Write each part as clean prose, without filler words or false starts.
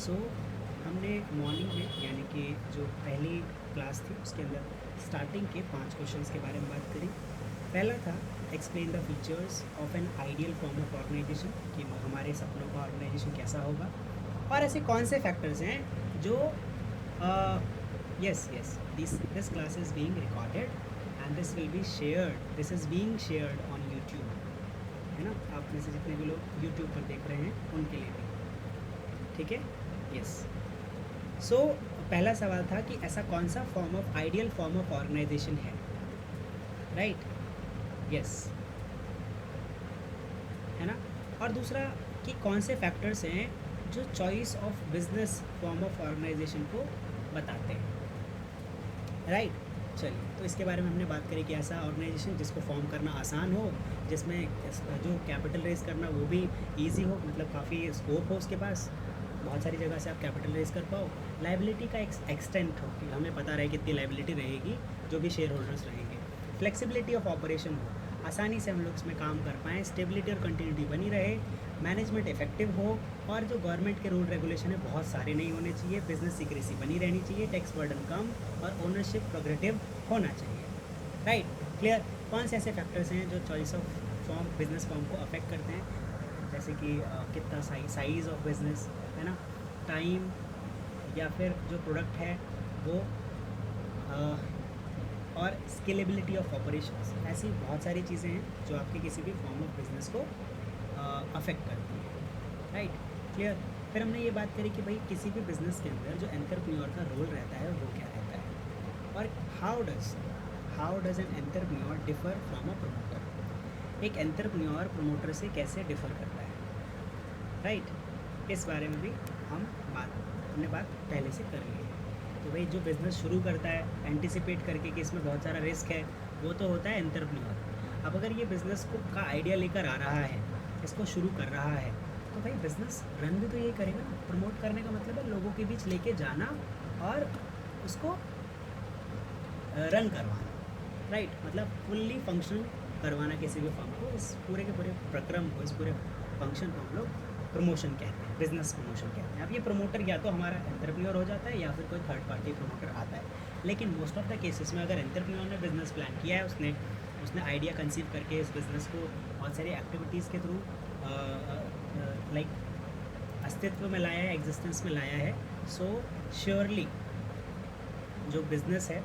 सो हमने मॉर्निंग में यानी कि जो पहली क्लास थी उसके अंदर स्टार्टिंग के 5 क्वेश्चंस के बारे में बात करी। पहला था explain the features of an ideal form of organization, कि हमारे सपनों का ऑर्गेनाइजेशन कैसा होगा और ऐसे कौन से फैक्टर्स हैं जो yes yes this class is being recorded and this will be shared, this is being shared on YouTube, है ना। आप में से जितने भी लोग यूट्यूब पर देख रहे हैं उनके लिए भी, ठीक है। यस सो पहला सवाल था कि ऐसा कौन सा form of ideal form of organization है, राइट। यस है ना। और दूसरा कि कौन से फैक्टर्स हैं जो choice of business form of organization को बताते हैं, राइट। चलिए, तो इसके बारे में हमने बात करी कि ऐसा ऑर्गेनाइजेशन जिसको फॉर्म करना आसान हो, जिसमें जो कैपिटल रेज करना वो भी इजी हो, मतलब काफ़ी स्कोप हो उसके पास, बहुत सारी जगह से आप कैपिटल रेज कर पाओ, लाइबिलिटी का एक्सटेंट हो कि हमें पता रहे कितनी लाइबिलिटी रहेगी जो भी शेयर होल्डर्स रहेंगे, फ्लेक्सिबिलिटी ऑफ ऑपरेशन हो, आसानी से हम लोग इसमें काम कर पाएँ, स्टेबिलिटी और कंटिन्यूटी बनी रहे, मैनेजमेंट इफेक्टिव हो, और जो गवर्नमेंट के रूल रेगुलेशन है बहुत सारे नहीं होने चाहिए, बिजनेस सीक्रेसी बनी रहनी चाहिए, टैक्स बर्डन कम और ओनरशिप प्रोग्रेटिव होना चाहिए, राइट। क्लियर। कौन से ऐसे फैक्टर्स हैं जो choice of form business form को अफेक्ट करते हैं, जैसे कि कितना साइज़ ऑफ बिजनेस है ना, टाइम, या फिर जो प्रोडक्ट है वो, और स्केलेबिलिटी ऑफ ऑपरेशंस। ऐसी बहुत सारी चीज़ें हैं जो आपके किसी भी फॉर्म ऑफ बिजनेस को अफेक्ट करती हैं, राइट। क्लियर। फिर हमने ये बात करी कि भाई किसी भी बिज़नेस के अंदर जो एंटरप्रेन्योर का रोल रहता है वो क्या रहता है, और how does an entrepreneur differ from a promoter. एक एंटरप्रेन्योर प्रमोटर से कैसे डिफ़र करता है, राइट। इस बारे में भी हमने बात पहले से कर ली है। तो भाई जो बिज़नेस शुरू करता है एंटिसिपेट करके कि इसमें बहुत सारा रिस्क है, वो तो होता है एंटरप्रेन्योर। अब अगर ये बिज़नेस को का आइडिया लेकर आ रहा है, इसको शुरू कर रहा है, तो भाई बिज़नेस रन भी तो यही करेगा ना। प्रमोट करने का मतलब है लोगों के बीच लेके जाना और उसको रन करवाना, राइट। मतलब फुल्ली फंक्शन करवाना किसी भी फर्म को। इस पूरे के पूरे प्रक्रम को, इस पूरे फंक्शन को हम लोग प्रमोशन कहते हैं, बिजनेस प्रमोशन कहते हैं। अब ये प्रमोटर या तो हमारा एंटरप्रेन्योर हो जाता है या फिर कोई थर्ड पार्टी प्रमोटर आता है, लेकिन मोस्ट ऑफ द केसेस में अगर एंटरप्रेन्योर ने बिज़नेस प्लान किया है, उसने आइडिया कंसीव करके इस बिज़नेस को बहुत सारी एक्टिविटीज़ के थ्रू लाइक अस्तित्व में लाया है, एग्जिस्टेंस में लाया है, सो श्योरली जो बिज़नेस है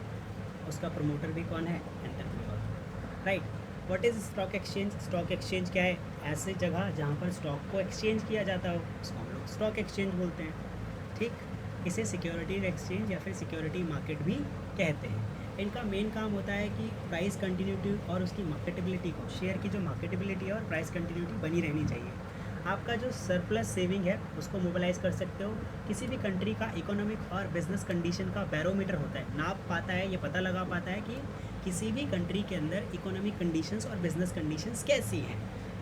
उसका प्रमोटर भी कौन है, entrepreneur, right. What is stock exchange. Stock exchange क्या है, ऐसी जगह जहाँ पर स्टॉक को एक्सचेंज किया जाता हो उसको हम लोग स्टॉक एक्सचेंज बोलते हैं, ठीक। इसे सिक्योरिटी एक्सचेंज या फिर सिक्योरिटी मार्केट भी कहते हैं। इनका मेन काम होता है कि प्राइस कंटिन्यूटी और उसकी मार्केटेबिलिटी को, शेयर की जो मार्केटेबिलिटी है और प्राइस कंटिन्यूटी बनी रहनी चाहिए। आपका जो सरप्लस सेविंग है उसको मोबिलाइज़ कर सकते हो। किसी भी कंट्री का इकोनॉमिक और बिजनेस कंडीशन का बैरोमीटर होता है, नाप पाता है, ये पता लगा पाता है कि किसी भी कंट्री के अंदर इकोनॉमिक कंडीशंस और बिजनेस कंडीशंस कैसी हैं।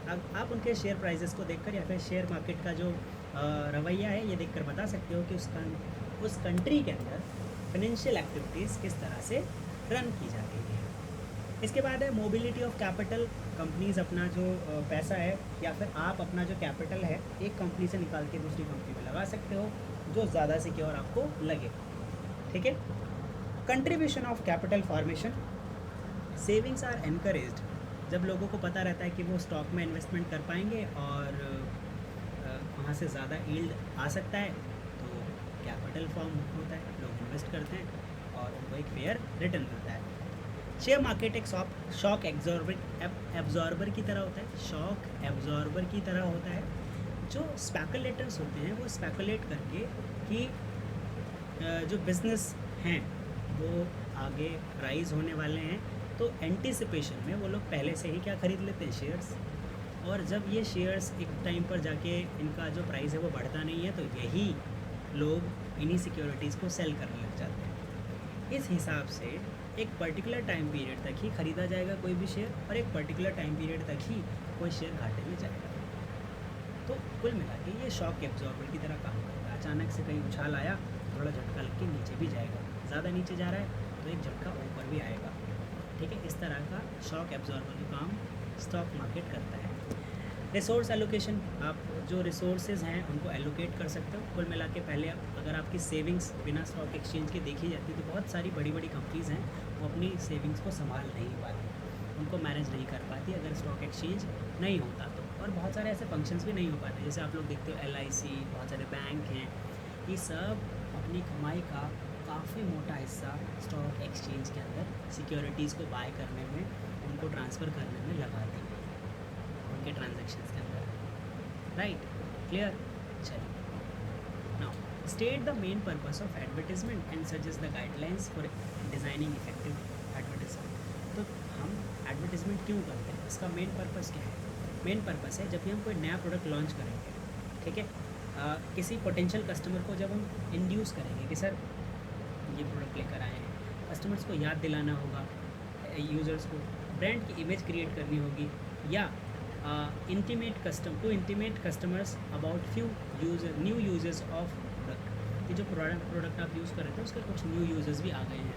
अब आप उनके शेयर प्राइसेस को देखकर या फिर शेयर मार्केट का जो रवैया है ये देखकर बता सकते हो कि उस कंट्री के अंदर फाइनेंशियल एक्टिविटीज़ किस तरह से रन की जा रही है। इसके बाद है मोबिलिटी ऑफ कैपिटल। कंपनीज अपना जो पैसा है या फिर आप अपना जो कैपिटल है एक कंपनी से निकाल के दूसरी कंपनी में लगा सकते हो जो ज़्यादा सिक्योर आपको लगे, ठीक है। Contribution of capital formation. Savings are encouraged. जब लोगों को पता रहता है कि वो स्टॉक में इन्वेस्टमेंट कर पाएंगे और वहाँ से ज़्यादा यील्ड आ सकता है, तो कैपिटल फॉर्म होता है, लोग इन्वेस्ट करते हैं और उनको एक फेयर रिटर्न मिलता है। शेयर मार्केट एक शॉक एब्जॉर्बर की तरह होता है, शॉक एब्जॉर्बर की तरह होता है। जो स्पेकुलेटर्स होते हैं वो स्पेकुलेट करके कि जो बिज़नेस हैं वो आगे राइज होने वाले हैं, तो एंटिसिपेशन में वो लोग पहले से ही क्या खरीद लेते हैं, शेयर्स। और जब ये शेयर्स एक टाइम पर जाके इनका जो प्राइस है वो बढ़ता नहीं है, तो यही लोग इन्हीं सिक्योरिटीज़ को सेल करने लग जाते हैं। इस हिसाब से एक पर्टिकुलर टाइम पीरियड तक ही ख़रीदा जाएगा कोई भी शेयर और एक पर्टिकुलर टाइम पीरियड तक ही कोई शेयर घाटे में जाएगा। तो कुल मिला के ये शॉक एब्जॉर्बर की तरह काम करता है। अचानक से कहीं उछाल आया, थोड़ा झटका लग के नीचे भी जाएगा, ज़्यादा नीचे जा रहा है तो एक झटका ऊपर भी आएगा, ठीक है। इस तरह का शॉक एब्जॉर्बर का काम स्टॉक मार्केट करता है। रिसोर्स एलोकेशन, आप जो रिसोर्सेज हैं उनको एलोकेट कर सकते हो। कुल मिला के पहले अगर आपकी सेविंग्स बिना स्टॉक एक्सचेंज के देखी जाती तो बहुत सारी बड़ी बड़ी कंपनीज़ हैं वो अपनी सेविंग्स को संभाल नहीं पाती, उनको मैनेज नहीं कर पाती अगर स्टॉक एक्सचेंज नहीं होता तो। और बहुत सारे ऐसे फंक्शंस भी नहीं हो पाते, जैसे आप लोग देखते हो LIC, बहुत सारे बैंक हैं, ये सब अपनी कमाई का काफ़ी मोटा हिस्सा स्टॉक एक्सचेंज के अंदर सिक्योरिटीज़ को बाय करने में, उनको ट्रांसफ़र करने में लगाती है उनके ट्रांजेक्शन्स के अंदर, राइट? क्लियर? चलिए, now state the main purpose of advertisement and suggest the guidelines for designing effective advertisement. तो हम एडवर्टीजमेंट क्यों करते हैं, इसका मेन पर्पस क्या है? मेन पर्पस है जब भी हम कोई नया प्रोडक्ट लॉन्च करेंगे, ठीक है, किसी पोटेंशियल कस्टमर को जब हम इंड्यूस करेंगे कि सर ये प्रोडक्ट लेकर आए हैं, कस्टमर्स को याद दिलाना होगा, यूज़र्स को ब्रांड की इमेज क्रिएट करनी होगी, या intimate customers about few new users of product. ये जो प्रोडक्ट आप यूज़ कर रहे थे उसके कुछ न्यू यूजर्स भी आ गए हैं,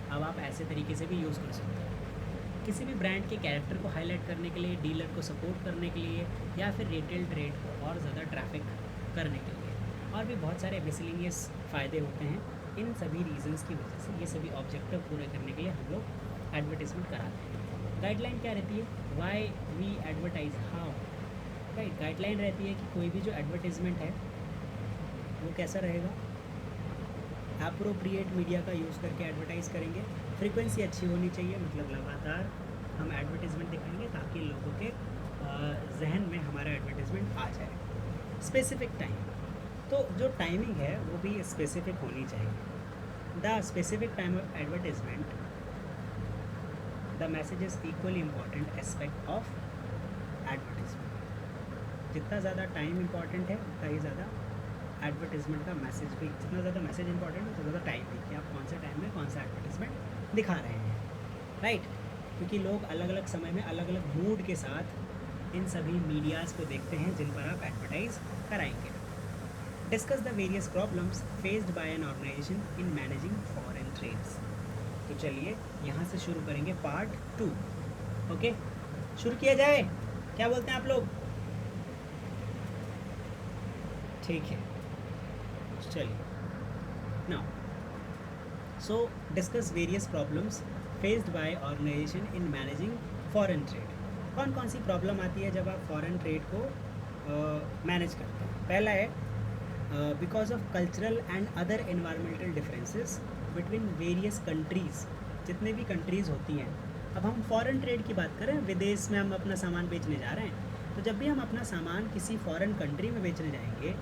अब आप ऐसे तरीके से भी यूज़ कर सकते हो किसी भी ब्रांड के कैरेक्टर को हाईलाइट करने के लिए, डीलर को सपोर्ट करने के लिए, या फिर रिटेल ट्रेड को और ज़्यादा ट्रैफिक करने के लिए। और भी बहुत सारे मिसलेनियस फ़ायदे होते हैं। इन सभी रीजंस की वजह से ये सभी ऑब्जेक्टिव पूरे करने के लिए हम लोग एडवर्टीजमेंट कराते हैं। गाइडलाइन क्या रहती है? Why we advertise, how, right? Guideline रहती है कि कोई भी जो एडवर्टीजमेंट है वो कैसा रहेगा, एप्रोप्रिएट मीडिया का यूज़ करके एडवर्टाइज़ करेंगे, फ्रीक्वेंसी अच्छी होनी चाहिए, मतलब लगातार हम एडवर्टीज़मेंट दिखाएंगे ताकि लोगों के जहन में हमारा एडवर्टीज़मेंट आ जाए। स्पेसिफिक टाइम, तो जो टाइमिंग है वो भी स्पेसिफिक होनी चाहिए। The specific time of advertisement, the message is equally important aspect of advertisement. जितना ज़्यादा टाइम इम्पॉर्टेंट है उतना ही ज़्यादा एडवर्टीज़मेंट का मैसेज भी, जितना ज़्यादा मैसेज इंपॉर्टेंट है उतना ज़्यादा टाइम भी, कि आप कौन से टाइम में कौन सा एडवर्टीज़मेंट दिखा रहे हैं, राइट? क्योंकि लोग अलग अलग समय में अलग अलग मूड के साथ इन सभी मीडियाज़ को देखते हैं जिन पर आप एडवर्टाइज़ कराएंगे। Discuss the various problems faced by an organization in managing foreign trades. तो चलिए यहाँ से शुरू करेंगे पार्ट 2। ओके, शुरू किया जाए, क्या बोलते हैं आप लोग? ठीक है, चलिए। Now so discuss various problems faced by organization in managing foreign trade. कौन कौन सी प्रॉब्लम आती है जब आप फॉरेन ट्रेड को मैनेज करते हैं? पहला है because of cultural and other environmental differences between various countries. जितने भी कंट्रीज़ होती हैं, अब हम फॉरेन ट्रेड की बात करें, विदेश में हम अपना सामान बेचने जा रहे हैं, तो जब भी हम अपना सामान किसी फॉरेन कंट्री में बेचने जाएंगे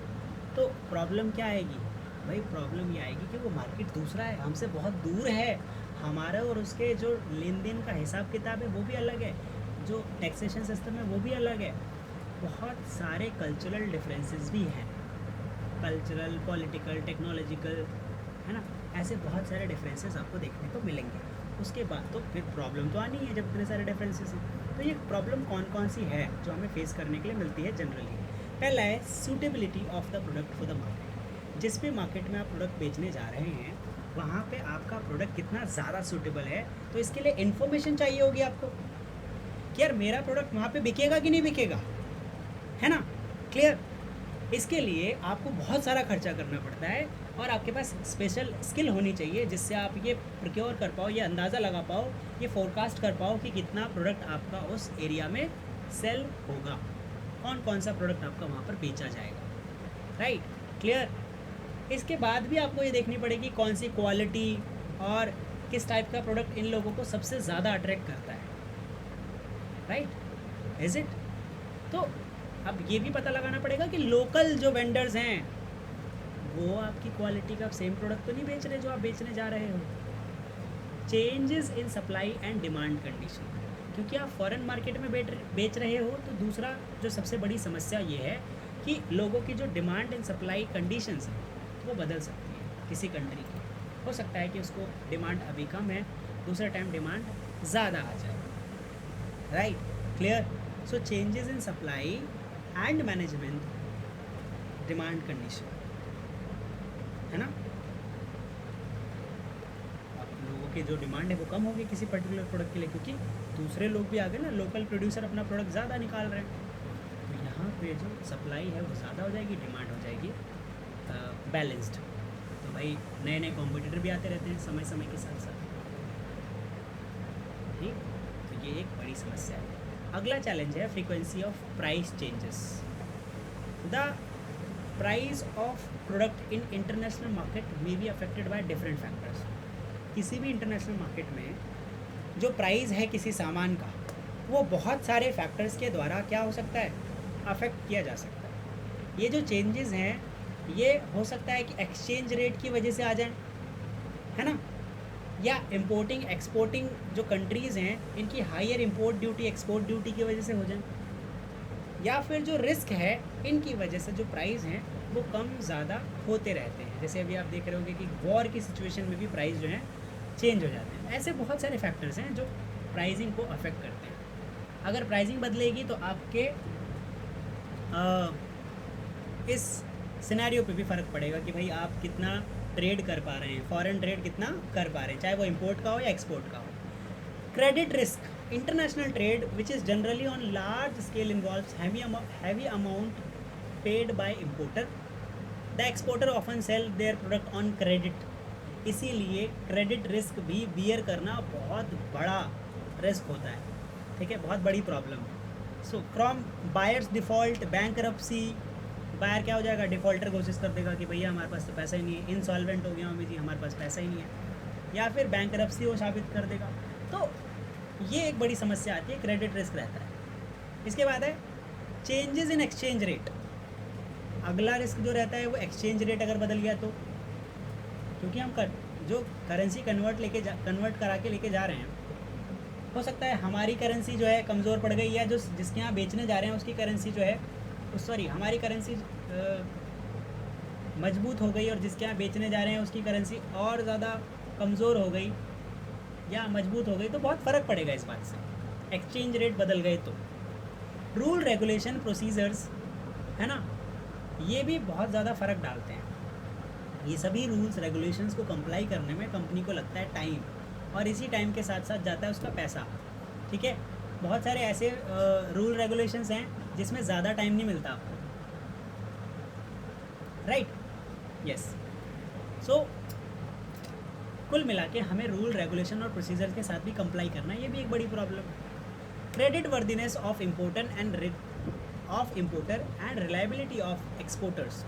तो प्रॉब्लम क्या आएगी भाई? प्रॉब्लम ये आएगी कि वो मार्केट दूसरा है, हमसे बहुत दूर है, हमारा और उसके जो लेन देन का हिसाब किताब है वो भी अलग है, जो टैक्सेशन सिस्टम है वो भी अलग है, बहुत सारे कल्चरल डिफरेंसेस भी हैं, कल्चरल, पॉलिटिकल, टेक्नोलॉजिकल, है ना? ऐसे बहुत सारे डिफरेंसेस आपको देखने को मिलेंगे। उसके बाद तो फिर प्रॉब्लम तो आनी है जब इतने सारे डिफरेंसेस हैं। तो ये प्रॉब्लम कौन कौन सी है जो हमें फेस करने के लिए मिलती है जनरली? पहला है suitability of the product for the market. जिस भी मार्केट में आप प्रोडक्ट बेचने जा रहे हैं वहाँ पे आपका प्रोडक्ट कितना ज़्यादा सूटेबल है, तो इसके लिए इन्फॉर्मेशन चाहिए होगी आपको कि यार मेरा प्रोडक्ट वहाँ पे बिकेगा कि नहीं बिकेगा, है ना? क्लियर? इसके लिए आपको बहुत सारा खर्चा करना पड़ता है और आपके पास स्पेशल स्किल होनी चाहिए जिससे आप ये प्रोक्योर कर पाओ, ये अंदाज़ा लगा पाओ, ये फोरकास्ट कर पाओ कि कितना प्रोडक्ट आपका उस एरिया में सेल होगा, कौन कौन सा प्रोडक्ट आपका वहाँ पर बेचा जाएगा, राइट? क्लियर? इसके बाद भी आपको ये देखनी पड़ेगी कौन सी क्वालिटी और किस टाइप का प्रोडक्ट इन लोगों को सबसे ज़्यादा अट्रैक्ट करता है, राइट? Is it? तो अब ये भी पता लगाना पड़ेगा कि लोकल जो वेंडर्स हैं वो आपकी क्वालिटी का सेम प्रोडक्ट तो नहीं बेच रहे जो आप बेचने जा रहे हो। Changes in supply and demand condition, क्योंकि आप फॉरेन मार्केट में बेच रहे हो तो दूसरा जो सबसे बड़ी समस्या ये है कि लोगों की जो डिमांड एंड सप्लाई कंडीशंस हैं वो बदल सकती है किसी कंट्री की। हो सकता है कि उसको डिमांड अभी कम है, दूसरा टाइम डिमांड ज़्यादा आ जाए, right? Clear? So changes in supply and management demand condition, है ना? अब लोगों की जो डिमांड है वो कम होगी किसी पर्टिकुलर प्रोडक्ट के लिए, क्योंकि दूसरे लोग भी आ गए ना, लोकल प्रोड्यूसर अपना प्रोडक्ट ज़्यादा निकाल रहे हैं, तो पे जो सप्लाई है वो ज़्यादा हो जाएगी, डिमांड हो जाएगी बैलेंस्ड। तो भाई नए नए कॉम्पिटिटर भी आते रहते हैं समय समय के साथ साथ, ठीक। तो ये एक बड़ी समस्या है। अगला चैलेंज है frequency of price changes. The price of product in international market may be affected by different factors. किसी भी इंटरनेशनल मार्केट में जो प्राइस है किसी सामान का, वो बहुत सारे फैक्टर्स के द्वारा क्या हो सकता है, अफेक्ट किया जा सकता है। ये जो चेंजेस हैं ये हो सकता है कि एक्सचेंज रेट की वजह से आ जाए, है ना, या इम्पोर्टिंग एक्सपोर्टिंग जो कंट्रीज़ हैं इनकी higher import duty export duty की वजह से हो जाए, या फिर जो रिस्क है इनकी वजह से जो प्राइस हैं वो कम ज़्यादा होते रहते हैं। जैसे अभी आप देख रहे होंगे कि वॉर की सिचुएशन में भी प्राइस जो है चेंज हो जाते हैं। ऐसे बहुत सारे फैक्टर्स हैं जो प्राइसिंग को अफेक्ट करते हैं। अगर प्राइसिंग बदलेगी तो आपके इस सिनेरियो पे भी फ़र्क पड़ेगा कि भाई आप कितना ट्रेड कर पा रहे हैं, फॉरेन ट्रेड कितना कर पा रहे हैं, चाहे वो इंपोर्ट का हो या एक्सपोर्ट का हो। Credit risk. International trade which is generally on large scale involves heavy amount paid by importer. The exporter often sell their product on credit. इसीलिए क्रेडिट रिस्क भी बियर करना बहुत बड़ा रिस्क होता है, ठीक है, बहुत बड़ी प्रॉब्लम है। So from buyers default, bankruptcy, buyer क्या हो जाएगा, डिफ़ॉल्टर घोषित कर देगा कि भैया हमारे पास तो पैसा ही नहीं है, इंसॉल्वेंट हो गया अमित जी, हमारे पास पैसा ही नहीं है, या फिर बैंकरप्सी वो साबित कर देगा। तो ये एक बड़ी समस्या आती है, क्रेडिट रिस्क रहता है। इसके बाद है चेंजेस इन एक्सचेंज रेट। अगला रिस्क जो रहता है वो एक्सचेंज रेट अगर बदल गया तो, क्योंकि हम जो करेंसी कन्वर्ट करा के लेके जा रहे हैं, हो सकता है हमारी करेंसी जो है कमज़ोर पड़ गई, या जो जिसके यहाँ बेचने जा रहे हैं उसकी करेंसी जो है हमारी करेंसी मजबूत हो गई और जिसके यहाँ बेचने जा रहे हैं उसकी करेंसी और ज़्यादा कमज़ोर हो गई या मजबूत हो गई, तो बहुत फ़र्क पड़ेगा इस बात से, एक्सचेंज रेट बदल गए तो। रूल रेगुलेशन प्रोसीजर्स, है ना, ये भी बहुत ज़्यादा फ़र्क डालते हैं। ये सभी रूल्स रेगुलेशंस को कंप्लाई करने में कंपनी को लगता है टाइम, और इसी टाइम के साथ साथ जाता है उसका पैसा, ठीक है। बहुत सारे ऐसे रूल रेगुलेशंस हैं जिसमें ज़्यादा टाइम नहीं मिलता आपको, राइट, यस। सो कुल मिला के हमें रूल रेगुलेशन और प्रोसीजर के साथ भी कंप्लाई करना, ये भी एक बड़ी प्रॉब्लम है। Credit worthiness of importer and reliability of exporters.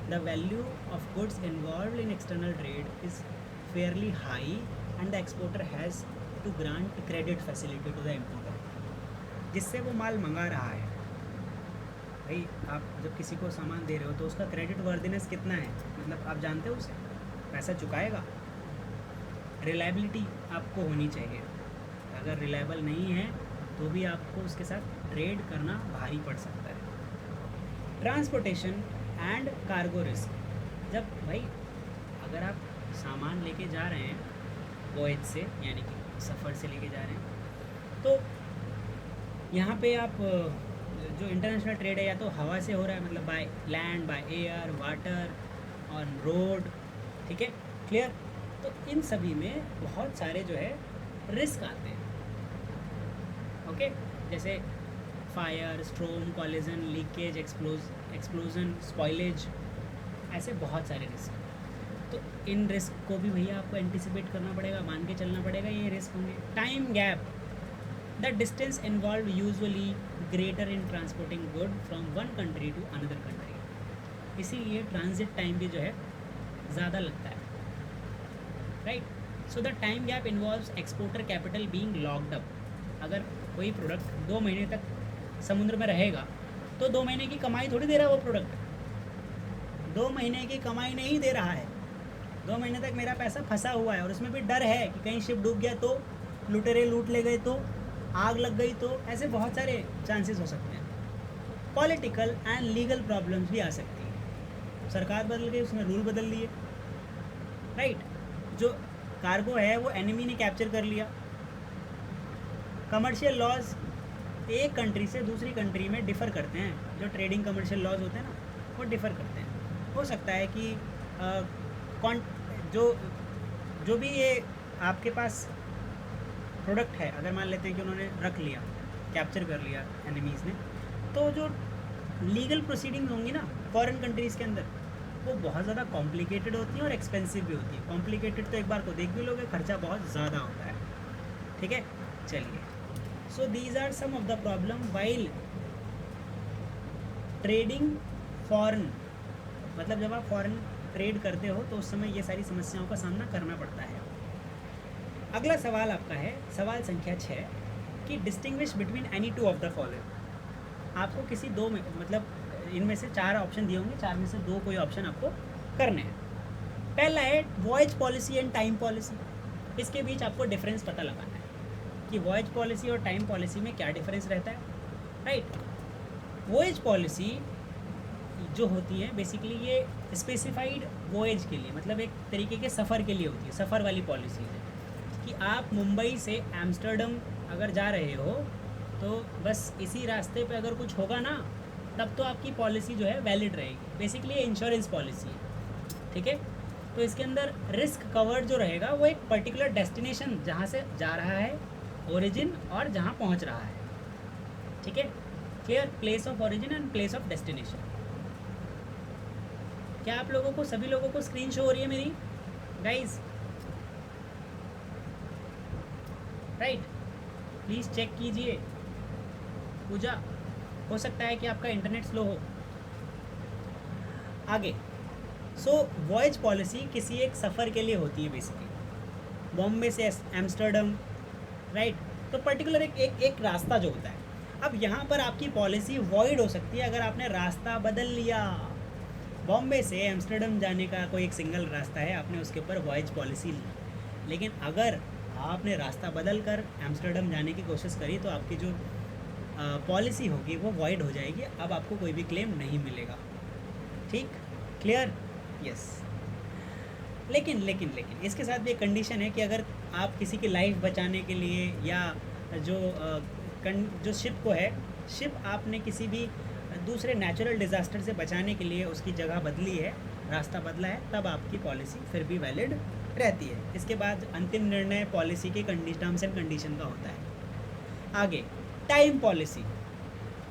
The value of goods involve in external trade is fairly high and the exporter has to grant credit facility to the importer. जिससे वो माल मंगा रहा है, भाई आप जब किसी को सामान दे रहे हो तो उसका क्रेडिट वर्दीनेस कितना है, मतलब आप जानते हो उसे पैसा चुकाएगा। रिलायबिलिटी आपको होनी चाहिए, अगर रिलायबल नहीं है तो भी आपको उसके साथ ट्रेड करना भारी पड़ सकता है। Transportation and cargo risk. जब भाई अगर आप सामान लेके जा रहे हैं वॉयज से, यानी कि सफ़र से लेके जा रहे हैं, तो यहाँ पे आप जो इंटरनेशनल ट्रेड है या तो हवा से हो रहा है, मतलब by land, by air, water, on road, ठीक है, क्लियर। तो इन सभी में बहुत सारे जो है रिस्क आते हैं, ओके, जैसे fire, स्ट्रोम, collision, leakage, explosion, spoilage, ऐसे बहुत सारे रिस्क। तो इन रिस्क को भी भैया आपको एंटिसिपेट करना पड़ेगा, मान के चलना पड़ेगा, ये रिस्क होंगे। Time gap. The distance involve usually greater in transporting good from one country to another country. इसीलिए ट्रांजिट टाइम भी जो है ज़्यादा लगता है, right. So the time gap involves exporter capital being locked up. अगर कोई प्रोडक्ट 2 महीने तक समुद्र में रहेगा तो 2 महीने की कमाई थोड़ी दे रहा है वो प्रोडक्ट, 2 महीने की कमाई नहीं दे रहा है। 2 महीने तक मेरा पैसा फंसा हुआ है और उसमें भी डर है कि कहीं शिप डूब गया तो, लुटेरे लूट ले गए तो, आग लग गई तो, ऐसे बहुत सारे चांसेस हो सकते हैं। पॉलिटिकल एंड लीगल प्रॉब्लम्स भी आ सकती हैं। सरकार बदल गई, उसने रूल बदल लिए, राइट। जो कार्गो है वो एनिमी ने कैप्चर कर लिया। कमर्शियल लॉज एक कंट्री से दूसरी कंट्री में डिफ़र करते हैं, जो ट्रेडिंग कमर्शियल लॉज होते हैं ना वो डिफ़र करते हैं। हो सकता है कि जो भी ये आपके पास प्रोडक्ट है, अगर मान लेते हैं कि उन्होंने रख लिया, कैप्चर कर लिया एनिमीज़ ने, तो जो लीगल प्रोसीडिंग्स होंगी ना फॉरेन कंट्रीज़ के अंदर, वो बहुत ज़्यादा कॉम्प्लिकेटेड होती हैं और एक्सपेंसिव भी होती है। कॉम्प्लिकेटेड तो एक बार को देख भी लोगे, खर्चा बहुत ज़्यादा होता है। ठीक है, चलिए। So these are some of the problem while trading foreign, मतलब जब आप फॉरेन ट्रेड करते हो तो उस समय ये सारी समस्याओं का सामना करना पड़ता है। अगला सवाल आपका है सवाल संख्या 6 कि distinguish between any two of the following. आपको किसी दो में, मतलब इनमें से 4 ऑप्शन दिए होंगे, 4 में से 2 कोई ऑप्शन आपको करने हैं। पहला है voyage policy and time policy. इसके बीच आपको डिफरेंस पता लगाना है कि वॉयज पॉलिसी और टाइम पॉलिसी में क्या डिफरेंस रहता है। राइट, वॉयज पॉलिसी जो होती है बेसिकली ये स्पेसिफाइड वॉयज के लिए, मतलब एक तरीके के सफ़र के लिए होती है, सफ़र वाली पॉलिसी है कि आप मुंबई से एम्स्टर्डम अगर जा रहे हो तो बस इसी रास्ते पे अगर कुछ होगा ना तब तो आपकी पॉलिसी जो है वैलिड रहेगी। बेसिकली ये इंश्योरेंस पॉलिसी है। ठीक है, तो इसके अंदर रिस्क कवर्ड जो रहेगा वो एक पर्टिकुलर डेस्टिनेशन जहाँ से जा रहा है, ओरिजिन और जहाँ पहुँच रहा है। ठीक है, clear, place of origin and place of destination. क्या आप लोगों को, सभी लोगों को स्क्रीन शो हो रही है मेरी गाइज? राइट, प्लीज़ चेक कीजिए। पूजा, हो सकता है कि आपका इंटरनेट स्लो हो। आगे, सो वॉयज पॉलिसी किसी एक सफ़र के लिए होती है बेसिकली, बॉम्बे से एम्स्टर्डम। राइट, तो पर्टिकुलर एक रास्ता जो होता है। अब यहाँ पर आपकी पॉलिसी वॉइड हो सकती है अगर आपने रास्ता बदल लिया। बॉम्बे से एम्स्टर्डम जाने का कोई एक सिंगल रास्ता है, आपने उसके ऊपर वॉयज पॉलिसी ली, लेकिन अगर आपने रास्ता बदल कर एम्स्टर्डम जाने की कोशिश करी तो आपकी जो पॉलिसी होगी वो वॉइड हो जाएगी। अब आपको कोई भी क्लेम नहीं मिलेगा। ठीक, क्लियर? यस। लेकिन इसके साथ भी एक कंडीशन है कि अगर आप किसी की लाइफ बचाने के लिए या जो शिप को है, शिप आपने किसी भी दूसरे नेचुरल डिज़ास्टर से बचाने के लिए उसकी जगह बदली है, रास्ता बदला है, तब आपकी पॉलिसी फिर भी वैलिड रहती है। इसके बाद अंतिम निर्णय पॉलिसी के टर्म्स एंड कंडीशन का होता है। आगे, time policy.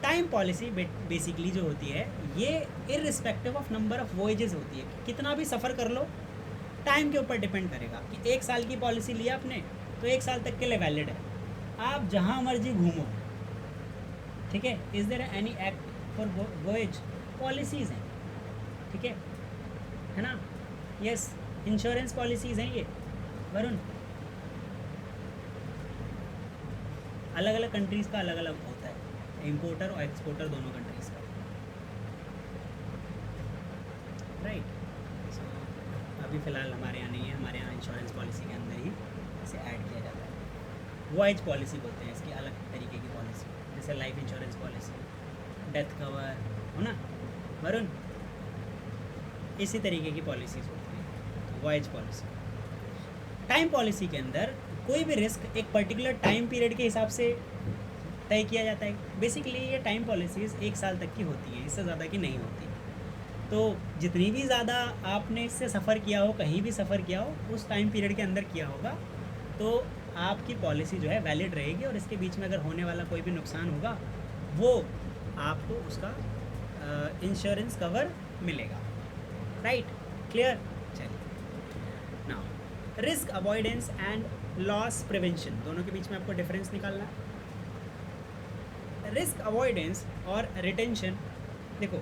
Time policy basically जो होती है ये irrespective of number of voyages होती है। कितना भी सफ़र कर लो, टाइम के ऊपर डिपेंड करेगा कि 1 साल की पॉलिसी लिया आपने तो 1 साल तक के लिए वैलिड है, आप जहाँ मर्जी घूमो। ठीक है, is there any act for voyage? Policies हैं। ठीक है ना? यस, इंश्योरेंस पॉलिसीज़ हैं ये वरुण। अलग अलग कंट्रीज़ का अलग अलग होता है, इम्पोर्टर और एक्सपोर्टर दोनों कंट्रीज़ का। राइट, सो अभी फ़िलहाल हमारे यहाँ नहीं है, हमारे यहाँ इंश्योरेंस पॉलिसी के अंदर ही इसे ऐड किया जाता है। वॉयज पॉलिसी बोलते हैं इसकी, अलग तरीके की पॉलिसी, जैसे life insurance policy, death cover, हो ना वरुण? इसी तरीके की पॉलिसीज़ होती हैं वॉयज पॉलिसी। टाइम पॉलिसी के अंदर कोई भी रिस्क एक पर्टिकुलर टाइम पीरियड के हिसाब से तय किया जाता है। बेसिकली ये टाइम पॉलिसीज़ 1 साल तक की होती हैं, इससे ज़्यादा की नहीं होती। तो जितनी भी ज़्यादा आपने इससे सफ़र किया हो, कहीं भी सफ़र किया हो, उस टाइम पीरियड के अंदर किया होगा तो आपकी पॉलिसी जो है वैलिड रहेगी, और इसके बीच में अगर होने वाला कोई भी नुकसान होगा वो आपको उसका इंश्योरेंस कवर मिलेगा। Right, clear? चलिए, now risk avoidance and loss prevention, दोनों के बीच में आपको डिफरेंस निकालना है। रिस्क अवॉइडेंस और रिटेंशन, देखो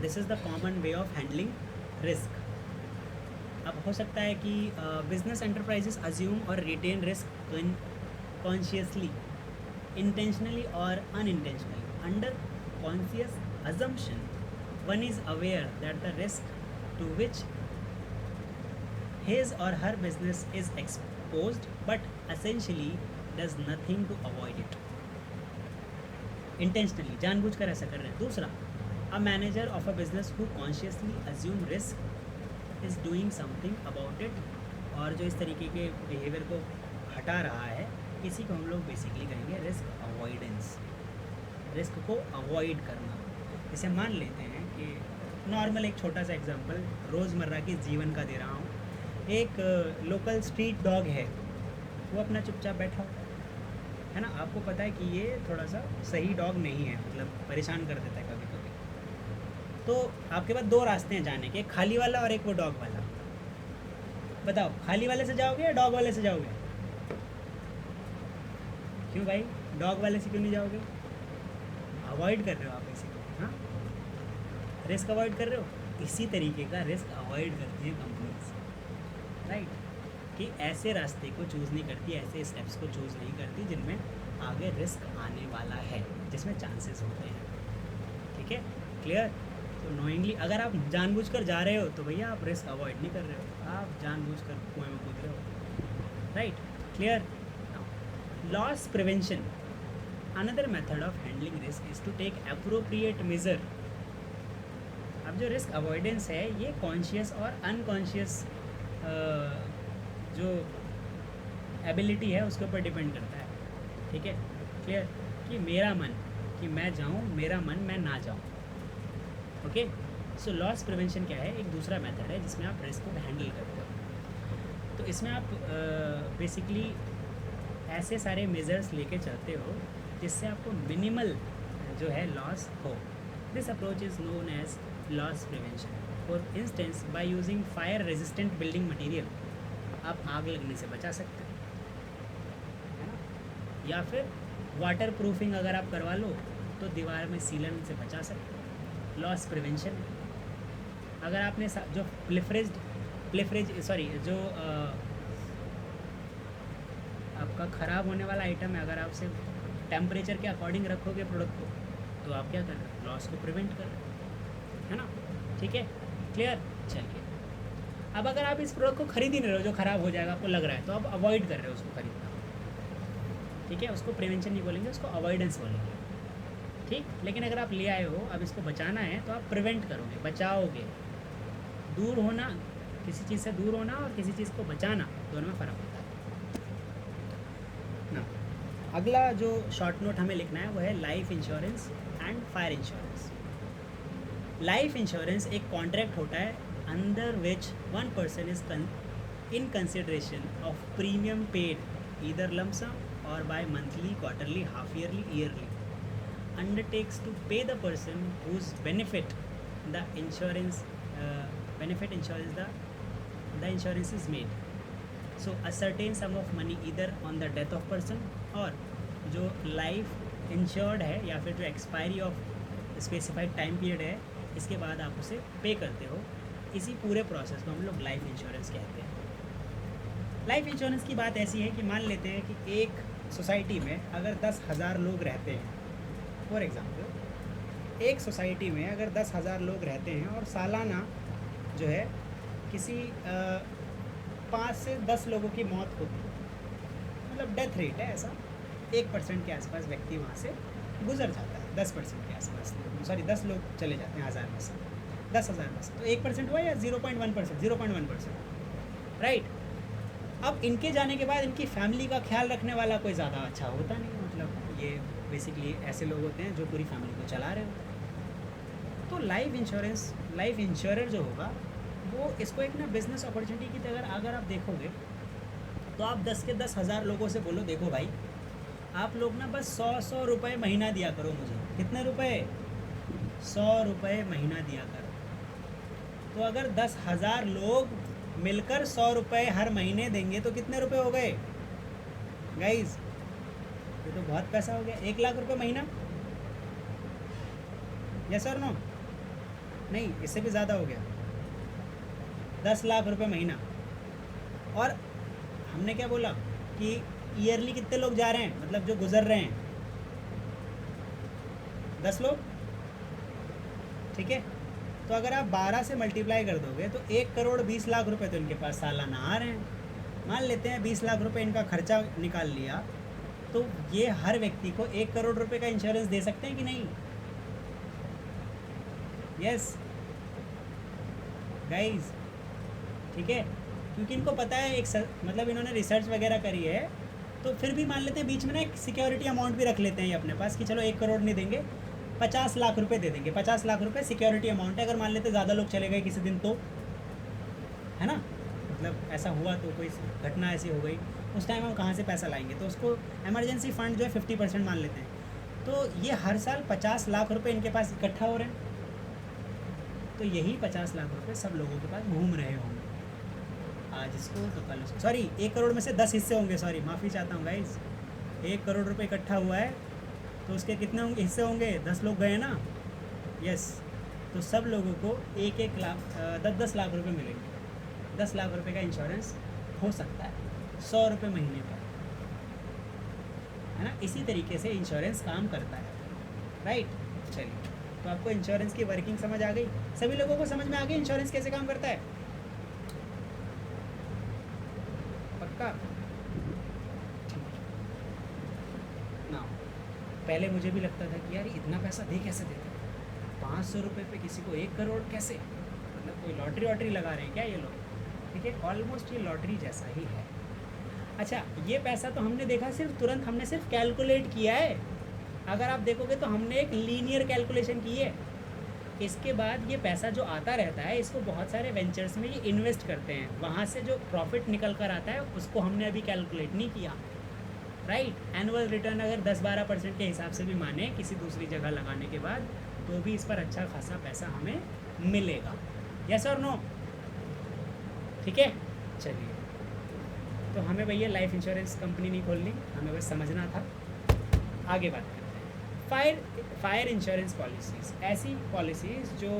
this is the common way of handling risk. अब हो सकता है कि बिजनेस एंटरप्राइजेस अज्यूम और रिटेन रिस्क कॉन्शियसली, इंटेंशनली और unintentionally. Under conscious assumption, one is aware that the risk to which his or her business is exposed, but essentially does nothing to avoid it. Intentionally, जानबूझकर ऐसा कर रहे हैं। दूसरा, a manager of a business who consciously assume risk is doing something about it, और जो इस तरीके के बिहेवियर को हटा रहा है, इसी को हम लोग बेसिकली कहेंगे रिस्क अवॉइडेंस। रिस्क को अवॉइड करना। जैसे मान लेते हैं कि नॉर्मल एक छोटा सा एग्जांपल रोज़मर्रा के जीवन का दे रहा हूँ। एक लोकल स्ट्रीट डॉग है, वो अपना चुपचाप बैठा है ना। आपको पता है कि ये थोड़ा सा सही डॉग नहीं है, मतलब परेशान कर देता है कभी तो आपके पास दो रास्ते हैं जाने के, एक खाली वाला और एक वो डॉग वाला। बताओ, खाली वाले से जाओगे या डॉग वाले से जाओगे? क्यों भाई, डॉग वाले से क्यों नहीं जाओगे? अवॉइड कर रहे हो आप इसी को, हाँ, रिस्क अवॉइड कर रहे हो। इसी तरीके का रिस्क अवॉइड करती है कंपनीज, राइट, कि ऐसे रास्ते को चूज़ नहीं करती, ऐसे स्टेप्स को चूज़ नहीं करती जिनमें आगे रिस्क आने वाला है, जिसमें चांसेस होते हैं। ठीक है, क्लियर? तो नोइंगली अगर आप जानबूझकर जा रहे हो तो भैया आप रिस्क अवॉइड नहीं कर रहे हो, आप जानबूझकर कुएं में कूद रहे हो, right, clear? Loss prevention, another method of handling risk is to take appropriate measure. अब जो रिस्क अवॉइडेंस है ये कॉन्शियस और अनकॉन्शियस जो एबिलिटी है उसके ऊपर डिपेंड करता है। ठीक है, क्लियर? कि मेरा मन, कि मैं जाऊँ, मेरा मन मैं ना जाऊँ। ओके, सो लॉस प्रिवेंशन क्या है? एक दूसरा मेथड है जिसमें आप रिस्क को हैंडल करते हो। तो इसमें आप बेसिकली ऐसे सारे मेजर्स लेके चलते हो जिससे आपको मिनिमल जो है लॉस हो। This approach is known as loss prevention. For instance, by using fire resistant building material आप आग लगने से बचा सकते हो, है ना? या फिर वाटर प्रूफिंग अगर आप करवा लो तो दीवार में सीलन से बचा सकते हो, लॉस प्रिवेंशन। अगर आपने जो जो आपका ख़राब होने वाला आइटम है, अगर आप सिर्फ टेम्परेचर के अकॉर्डिंग रखोगे प्रोडक्ट को तो आप क्या कर रहे हो? लॉस को प्रिवेंट कर रहे हो, है ना? ठीक है, क्लियर? चलिए, अब अगर आप इस प्रोडक्ट को खरीद ही नहीं रहे हो, जो ख़राब हो जाएगा आपको लग रहा है, तो आप अवॉइड कर रहे हो उसको खरीदना। ठीक है, उसको प्रिवेंशन नहीं बोलेंगे, उसको अवॉइडेंस बोलेंगे। ठीक, लेकिन अगर आप ले आए हो, अब इसको बचाना है तो आप प्रिवेंट करोगे, बचाओगे। दूर होना, किसी चीज़ से दूर होना और किसी चीज़ को बचाना, दोनों में फ़र्क होता है ना। अगला जो शॉर्ट नोट हमें लिखना है वो है life insurance and fire insurance. Life insurance एक कॉन्ट्रैक्ट होता है under which one person is in consideration of premium paid either lump sum और by monthly, quarterly, half yearly, yearly, undertakes to pay the person whose benefit the insurance the insurance is made. So a certain sum of money either on the death of person or जो life insured है या फिर जो expiry of specified time period है, इसके बाद आप उसे पे करते हो। इसी पूरे प्रोसेस को हम लोग लाइफ इंश्योरेंस कहते हैं। लाइफ इंश्योरेंस की बात ऐसी है कि मान लेते हैं कि एक सोसाइटी में अगर 10,000 लोग रहते हैं, फॉर एग्ज़ाम्पल एक सोसाइटी में अगर 10,000 लोग रहते हैं और सालाना जो है किसी 5 से 10 लोगों की मौत होती है, मतलब डेथ रेट है ऐसा, 1% के आसपास व्यक्ति वहाँ से गुजर जाता है, 10% के आसपास, सॉरी 10 लोग चले जाते हैं 1000 में से, 10,000 में से, तो 1% हुआ या 0.1%, 0.1%, राइट। अब इनके जाने के बाद इनकी फैमिली का ख्याल रखने वाला कोई ज़्यादा अच्छा होता नहीं, मतलब ये बेसिकली ऐसे लोग होते हैं जो पूरी फैमिली को चला रहे हो। तो लाइफ इंश्योरेंस, लाइफ इंश्योरर जो होगा वो इसको एक ना बिज़नेस अपॉर्चुनिटी की तरह अगर आप देखोगे तो आप 10 के 10,000 लोगों से बोलो, देखो भाई आप लोग ना बस 100 रुपये महीना दिया करो मुझे। कितने रुपए? 100 रुपये महीना दिया करो। तो अगर 10,000 लोग मिलकर 100 रुपये हर महीने देंगे तो कितने रुपए हो गए गाइज? ये तो बहुत पैसा हो गया, 1 लाख रुपए महीना। यस और नो? नहीं, इससे भी ज़्यादा हो गया, 10 लाख रुपए महीना। और हमने क्या बोला कि ईयरली कितने लोग जा रहे हैं, मतलब जो गुजर रहे हैं 10 लोग, ठीक है। तो अगर आप 12 से मल्टीप्लाई कर दोगे तो 1,20,00,000 रुपए तो इनके पास सालाना आ रहे हैं। मान लेते हैं 20 लाख रुपए इनका खर्चा निकाल लिया, तो ये हर व्यक्ति को 1 करोड़ रुपए का इंश्योरेंस दे सकते हैं कि नहीं? यस गाइज, ठीक है, क्योंकि इनको पता है मतलब इन्होंने रिसर्च वगैरह करी है। तो फिर भी मान लेते हैं बीच में ना एक सिक्योरिटी अमाउंट भी रख लेते हैं ये अपने पास कि चलो 1 करोड़ नहीं देंगे, 50 लाख रुपए दे देंगे। 50 लाख रुपए सिक्योरिटी अमाउंट है। अगर मान लेते ज़्यादा लोग चले गए किसी दिन तो, है ना, मतलब ऐसा हुआ तो कोई घटना ऐसी हो गई, उस टाइम हम कहाँ से पैसा लाएंगे? तो उसको इमरजेंसी फ़ंड जो है 50% मान लेते हैं। तो ये हर साल 50 लाख रुपए इनके पास इकट्ठा हो रहे हैं, तो यही 50 लाख रुपए सब लोगों के पास घूम रहे होंगे, आज इसको तो कल उसको। सॉरी, 1 करोड़ में से 10 हिस्से होंगे, सॉरी माफ़ी चाहता हूँ गाइज। 1 करोड़ रुपए इकट्ठा हुआ है तो उसके कितने होंगे हिस्से होंगे, 10 लोग गए ना, यस। तो सब लोगों को 1-1 लाख 10-10 लाख रुपए मिलेंगे। 10 लाख रुपए का इंश्योरेंस हो सकता है 100 रुपये महीने पर, है ना। इसी तरीके से इंश्योरेंस काम करता है, राइट। चलिए, तो आपको इंश्योरेंस की वर्किंग समझ आ गई, सभी लोगों को समझ में आ गई इंश्योरेंस कैसे काम करता है, पक्का। ना, पहले मुझे भी लगता था कि यार इतना पैसा दे कैसे देते हैं, 500 रुपये पे किसी को 1 करोड़ कैसे, मतलब कोई लॉटरी वॉटरी लगा रहे हैं क्या ये लोग। ठीक है, ऑलमोस्ट ये लॉटरी जैसा ही है। अच्छा, ये पैसा तो हमने देखा सिर्फ तुरंत, हमने सिर्फ कैलकुलेट किया है। अगर आप देखोगे तो हमने एक लीनियर कैलकुलेशन की है। इसके बाद ये पैसा जो आता रहता है, इसको बहुत सारे वेंचर्स में ये इन्वेस्ट करते हैं, वहाँ से जो प्रॉफिट निकल कर आता है उसको हमने अभी कैलकुलेट नहीं किया, राइट। एनुअल रिटर्न अगर 10-12% के हिसाब से भी माने किसी दूसरी जगह लगाने के बाद, तो भी इस पर अच्छा खासा पैसा हमें मिलेगा, यस और नो। ठीक है, चलिए, तो हमें भैया लाइफ इंश्योरेंस कंपनी नहीं खोलनी, हमें बस समझना था। आगे बात करते हैं। फायर इंश्योरेंस पॉलिसीज़, ऐसी पॉलिसीज़ जो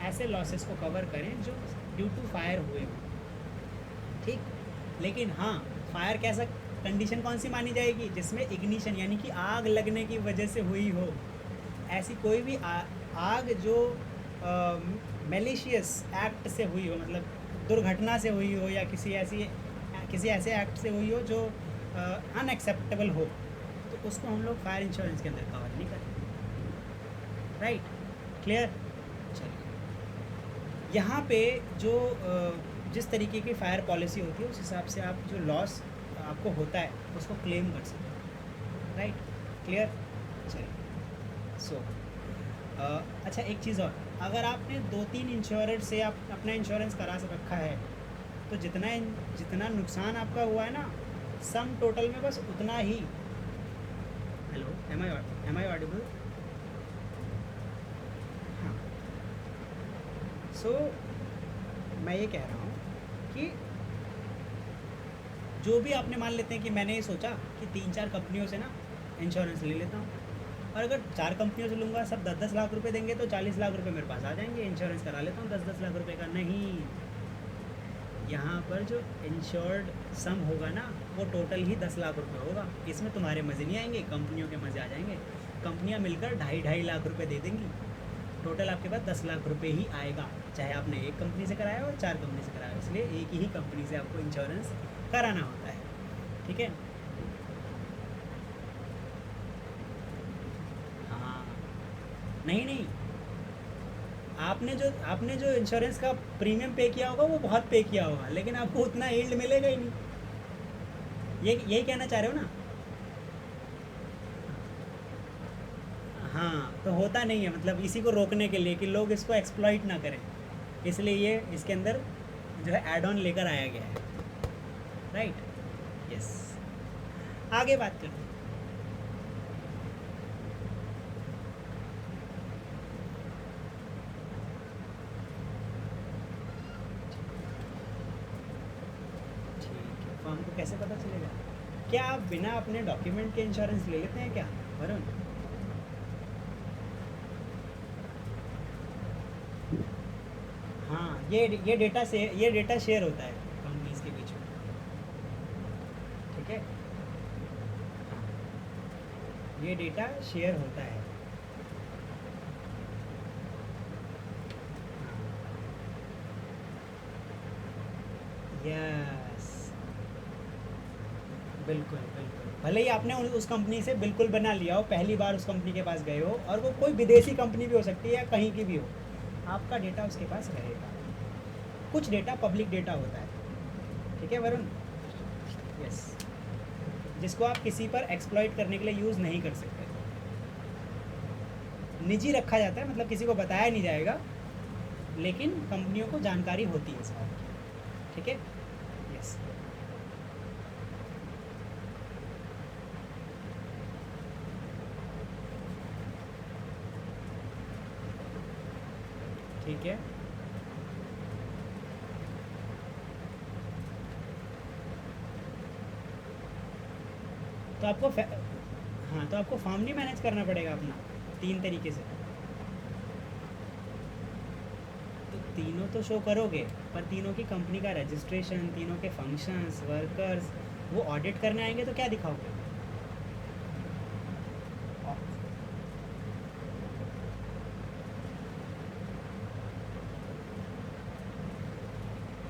ऐसे लॉसेस को कवर करें जो ड्यू टू फायर हुए हों, ठीक। लेकिन हाँ, फायर कैसा कंडीशन कौन सी मानी जाएगी, जिसमें इग्निशन यानी कि आग लगने की वजह से हुई हो। ऐसी कोई भी आग जो मैलिशियस एक्ट से हुई हो, मतलब दुर्घटना से हुई हो, या किसी ऐसे एक्ट से हुई हो जो अनएक्सेप्टेबल हो, तो उसको हम लोग फायर इंश्योरेंस के अंदर कवर नहीं करें, राइट। क्लियर। चलिए, यहाँ पे जो जिस तरीके की फायर पॉलिसी होती है उस हिसाब से आप जो लॉस आपको होता है उसको क्लेम कर सकते हैं, राइट। क्लियर। चलिए, सो अच्छा, एक चीज़ और, अगर आपने 2-3 इंश्योरेंस से आप अपना इंश्योरेंस करा रखा है, तो जितना नुकसान आपका हुआ है ना, सम टोटल में बस उतना ही। Hello, am I audible? हाँ, सो मैं ये कह रहा हूँ कि जो भी आपने, मान लेते हैं कि मैंने ये सोचा कि 3-4 कंपनियों से ना इंश्योरेंस ले लेता हूँ, और अगर 4 कंपनियों से लूँगा, सब 10-10 लाख रुपए देंगे, तो 40 लाख रुपए मेरे पास आ जाएंगे। इंश्योरेंस करा लेता हूँ 10-10 लाख रुपए का। नहीं, यहाँ पर जो इंश्योर्ड सम होगा ना, वो टोटल ही 10 लाख रुपए होगा। इसमें तुम्हारे मज़े नहीं आएंगे, कंपनियों के मज़े आ जाएंगे। कंपनियाँ मिलकर 2.5 लाख रुपए दे देंगी, टोटल आपके पास 10 लाख रुपए ही आएगा, चाहे आपने एक कंपनी से कराया हो 4 कंपनी से कराया हो। इसलिए एक ही कंपनी से आपको इंश्योरेंस कराना होता है, ठीक है। हाँ, नहीं, आपने जो इंश्योरेंस का प्रीमियम पे किया होगा वो बहुत पे किया होगा, लेकिन आपको उतना यील्ड मिलेगा ही नहीं। यही कहना चाह रहे हो ना। हाँ, तो होता नहीं है, मतलब इसी को रोकने के लिए कि लोग इसको एक्सप्लॉइट ना करें, इसलिए ये इसके अंदर जो है एड ऑन लेकर आया गया है, राइट। यस, आगे बात करते हैं। ठीक है, तो हमको कैसे पता चलेगा? क्या आप बिना अपने डॉक्यूमेंट के इंश्योरेंस ले लेते हैं क्या वरुण? हाँ, ये डेटा शेयर होता है कंपनीज के बीच में, ठीक है। ये डेटा शेयर होता है। यस, बिल्कुल, भले ही आपने उस कंपनी से बिल्कुल बना लिया हो, पहली बार उस कंपनी के पास गए हो, और वो कोई विदेशी कंपनी भी हो सकती है या कहीं की भी हो, आपका डेटा उसके पास रहेगा। कुछ डेटा पब्लिक डेटा होता है, ठीक है वरुण। यस, जिसको आप किसी पर एक्सप्लॉइट करने के लिए यूज़ नहीं कर सकते, निजी रखा जाता है, मतलब किसी को बताया नहीं जाएगा, लेकिन कंपनियों को जानकारी होती है इस बात की, ठीक है। यस, ठीक ठीक है, तो आपको हाँ, तो आपको फॉर्म नहीं मैनेज करना पड़ेगा अपना 3 तरीके से। तो तीनों तो शो करोगे, पर तीनों की कंपनी का रजिस्ट्रेशन, तीनों के फंक्शंस, वर्कर्स, वो ऑडिट करने आएंगे तो क्या दिखाओगे?